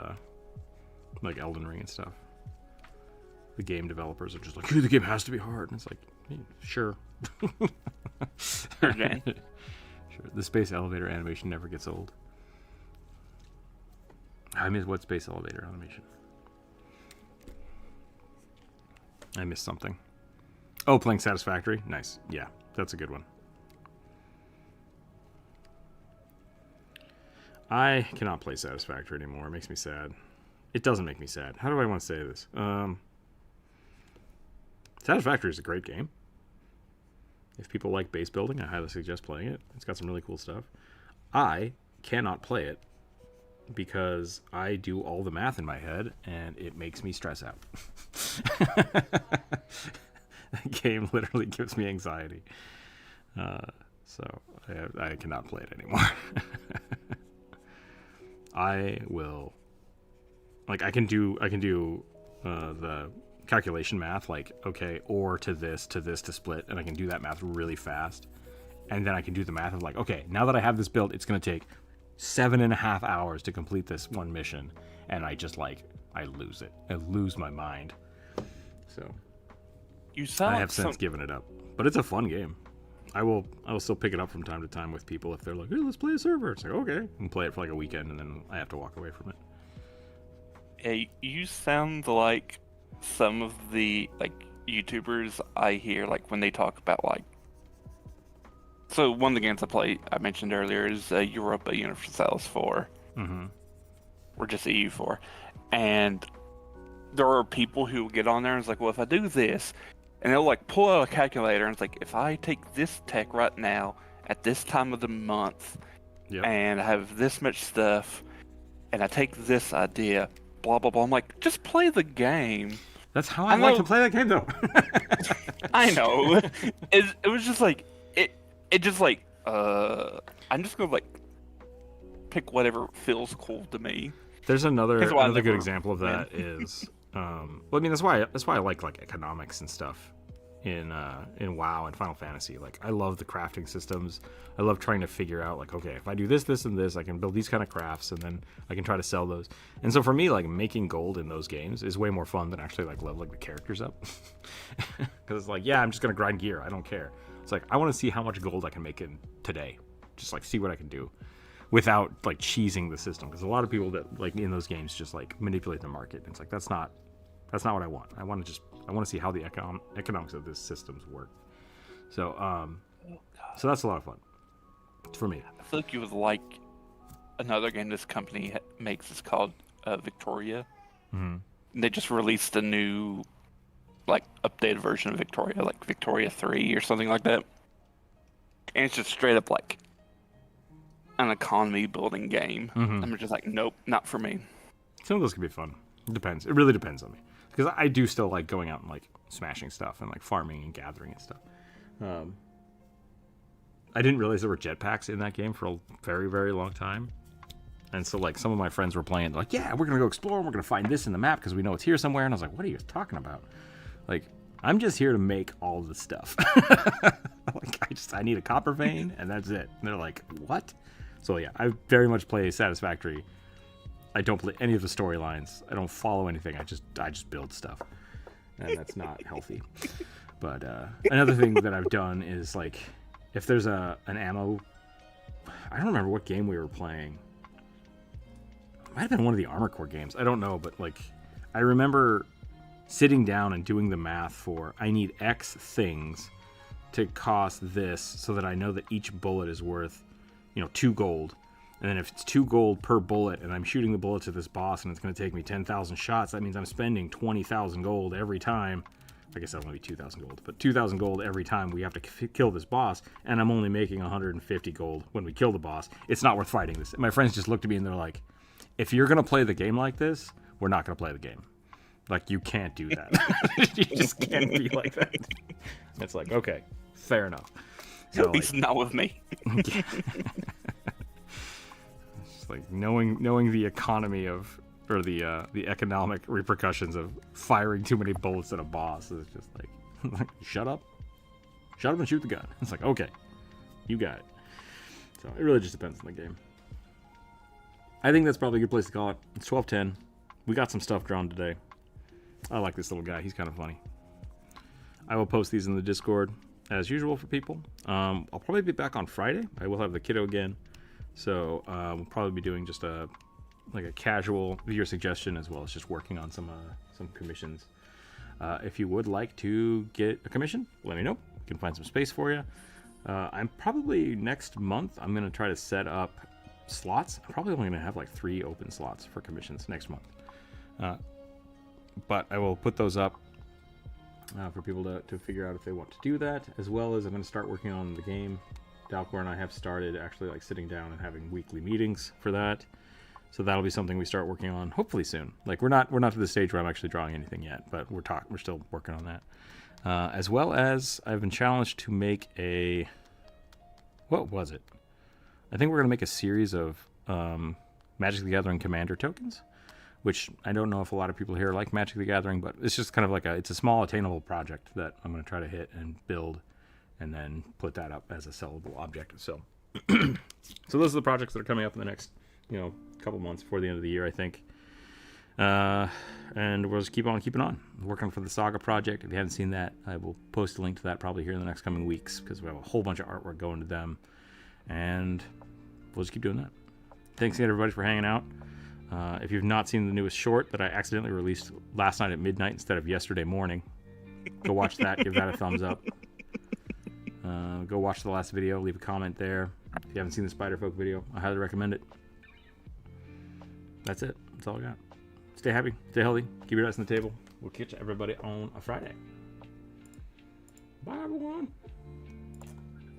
like Elden Ring and stuff. The game developers are just like, the game has to be hard. And it's like, yeah, sure. Sure, Jane. Sure. The space elevator animation never gets old. I miss what space elevator animation? I missed something. Oh, playing Satisfactory? Nice. Yeah, that's a good one. I cannot play Satisfactory anymore. It makes me sad. It doesn't make me sad. How do I want to say this? Satisfactory is a great game. If people like base building, I highly suggest playing it. It's got some really cool stuff. I cannot play it because I do all the math in my head, and it makes me stress out. The game literally gives me anxiety. So I cannot play it anymore. I will, like, I can do the calculation math, like, okay, or to this to split, and I can do that math really fast, and then I can do the math of like, okay, now that I have this built, it's going to take 7.5 hours to complete this one mission, and I just like, I lose it. I lose my mind. So I have since given it up, but it's a fun game. I will still pick it up from time to time with people if they're like, hey, let's play a server. It's like, okay, and play it for like a weekend, and then I have to walk away from it. Yeah, you sound like some of the like YouTubers I hear, like when they talk about like. So one of the games I mentioned earlier is Europa Universalis 4, or just EU 4, and there are people who get on there and it's like, well, if I do this. And they'll like pull out a calculator and it's like, if I take this tech right now at this time of the month, Yep. and I have this much stuff, and I take this idea, blah blah blah. I'm like, just play the game. That's how I like to play that game, though. I know. It was just like it just like I'm just gonna like pick whatever feels cool to me. There's another never good example of that is well, I mean that's why I like economics and stuff in WoW and Final Fantasy. Like I love the crafting systems. I love trying to figure out like, okay, if I do this, this, and this, I can build these kind of crafts, and then I can try to sell those. And so for me, like making gold in those games is way more fun than actually like leveling the characters up. Because it's like, yeah, I'm just gonna grind gear. I don't care. It's like I want to see how much gold I can make in today. Just like see what I can do without like cheesing the system. Because a lot of people that like in those games just like manipulate the market. And it's like that's not what I want. I want to see how the economics of this systems work. So so that's a lot of fun for me. I feel like you would like another game this company makes. It's called Victoria. Mm-hmm. And they just released a new, like, updated version of Victoria, like Victoria 3 or something like that. And it's just straight up like an economy building game. Mm-hmm. I'm just like, nope, not for me. Some of those can be fun. It depends. It really depends on me. Because I do still like going out and like smashing stuff and like farming and gathering and stuff. I didn't realize there were jetpacks in that game for a very, very long time. And so like some of my friends were playing like, yeah, we're going to go explore and we're going to find this in the map because we know it's here somewhere. And I was like, what are you talking about? Like, I'm just here to make all the stuff. Like, I need a copper vein and that's it. And they're like, what? So yeah, I very much play Satisfactory. I don't play any of the storylines. I don't follow anything. I just build stuff. And that's not healthy. But another thing that I've done is like, if there's an ammo, I don't remember what game we were playing. It might have been one of the Armor Core games. I don't know, but like, I remember sitting down and doing the math for I need X things to cost this, so that I know that each bullet is worth, 2 gold. And then if it's 2 gold per bullet, and I'm shooting the bullets at this boss, and it's going to take me 10,000 shots, that means I'm spending 20,000 gold every time. I guess that'll only be 2,000 gold, but 2,000 gold every time we have to kill this boss, and I'm only making 150 gold when we kill the boss. It's not worth fighting this. And my friends just looked at me and they're like, if you're going to play the game like this, we're not going to play the game. Like, you can't do that. You just can't be like that. It's like, okay, fair enough. So, He's not with me. It's just like knowing the economy of, or the economic repercussions of firing too many bullets at a boss is just like, shut up and shoot the gun. It's like, okay, you got it. So it really just depends on the game. I think that's probably a good place to call it. It's 12:10. We got some stuff drawn today. I like this little guy. He's kind of funny. I will post these in the Discord as usual for people. I'll probably be back on Friday. I will have the kiddo again. So we'll probably be doing just a casual viewer suggestion, as well as just working on some commissions. If you would like to get a commission, let me know. We can find some space for you. I'm probably next month, I'm going to try to set up slots. I'm probably only going to have like 3 open slots for commissions next month. But I will put those up for people to figure out if they want to do that, as well as I'm going to start working on the game. Dalcor and I have started actually like sitting down and having weekly meetings for that. So that'll be something we start working on hopefully soon. Like we're not to the stage where I'm actually drawing anything yet, but we're still working on that. As well as I've been challenged to make what was it? I think we're going to make a series of Magic the Gathering Commander tokens, which I don't know if a lot of people here like Magic the Gathering, but it's just kind of like it's a small attainable project that I'm going to try to hit and build, and then put that up as a sellable object. So, so those are the projects that are coming up in the next, couple months before the end of the year, I think. And we'll just keep on keeping on. Working for the Saga project. If you haven't seen that, I will post a link to that probably here in the next coming weeks, because we have a whole bunch of artwork going to them, and we'll just keep doing that. Thanks again, everybody, for hanging out. If you've not seen the newest short that I accidentally released last night at midnight instead of yesterday morning, go watch that. Give that a thumbs up. Go watch the last video. Leave a comment there. If you haven't seen the Spiderfolk video, I highly recommend it. That's it. That's all I got. Stay happy. Stay healthy. Keep your eyes on the table. We'll catch everybody on a Friday. Bye, everyone.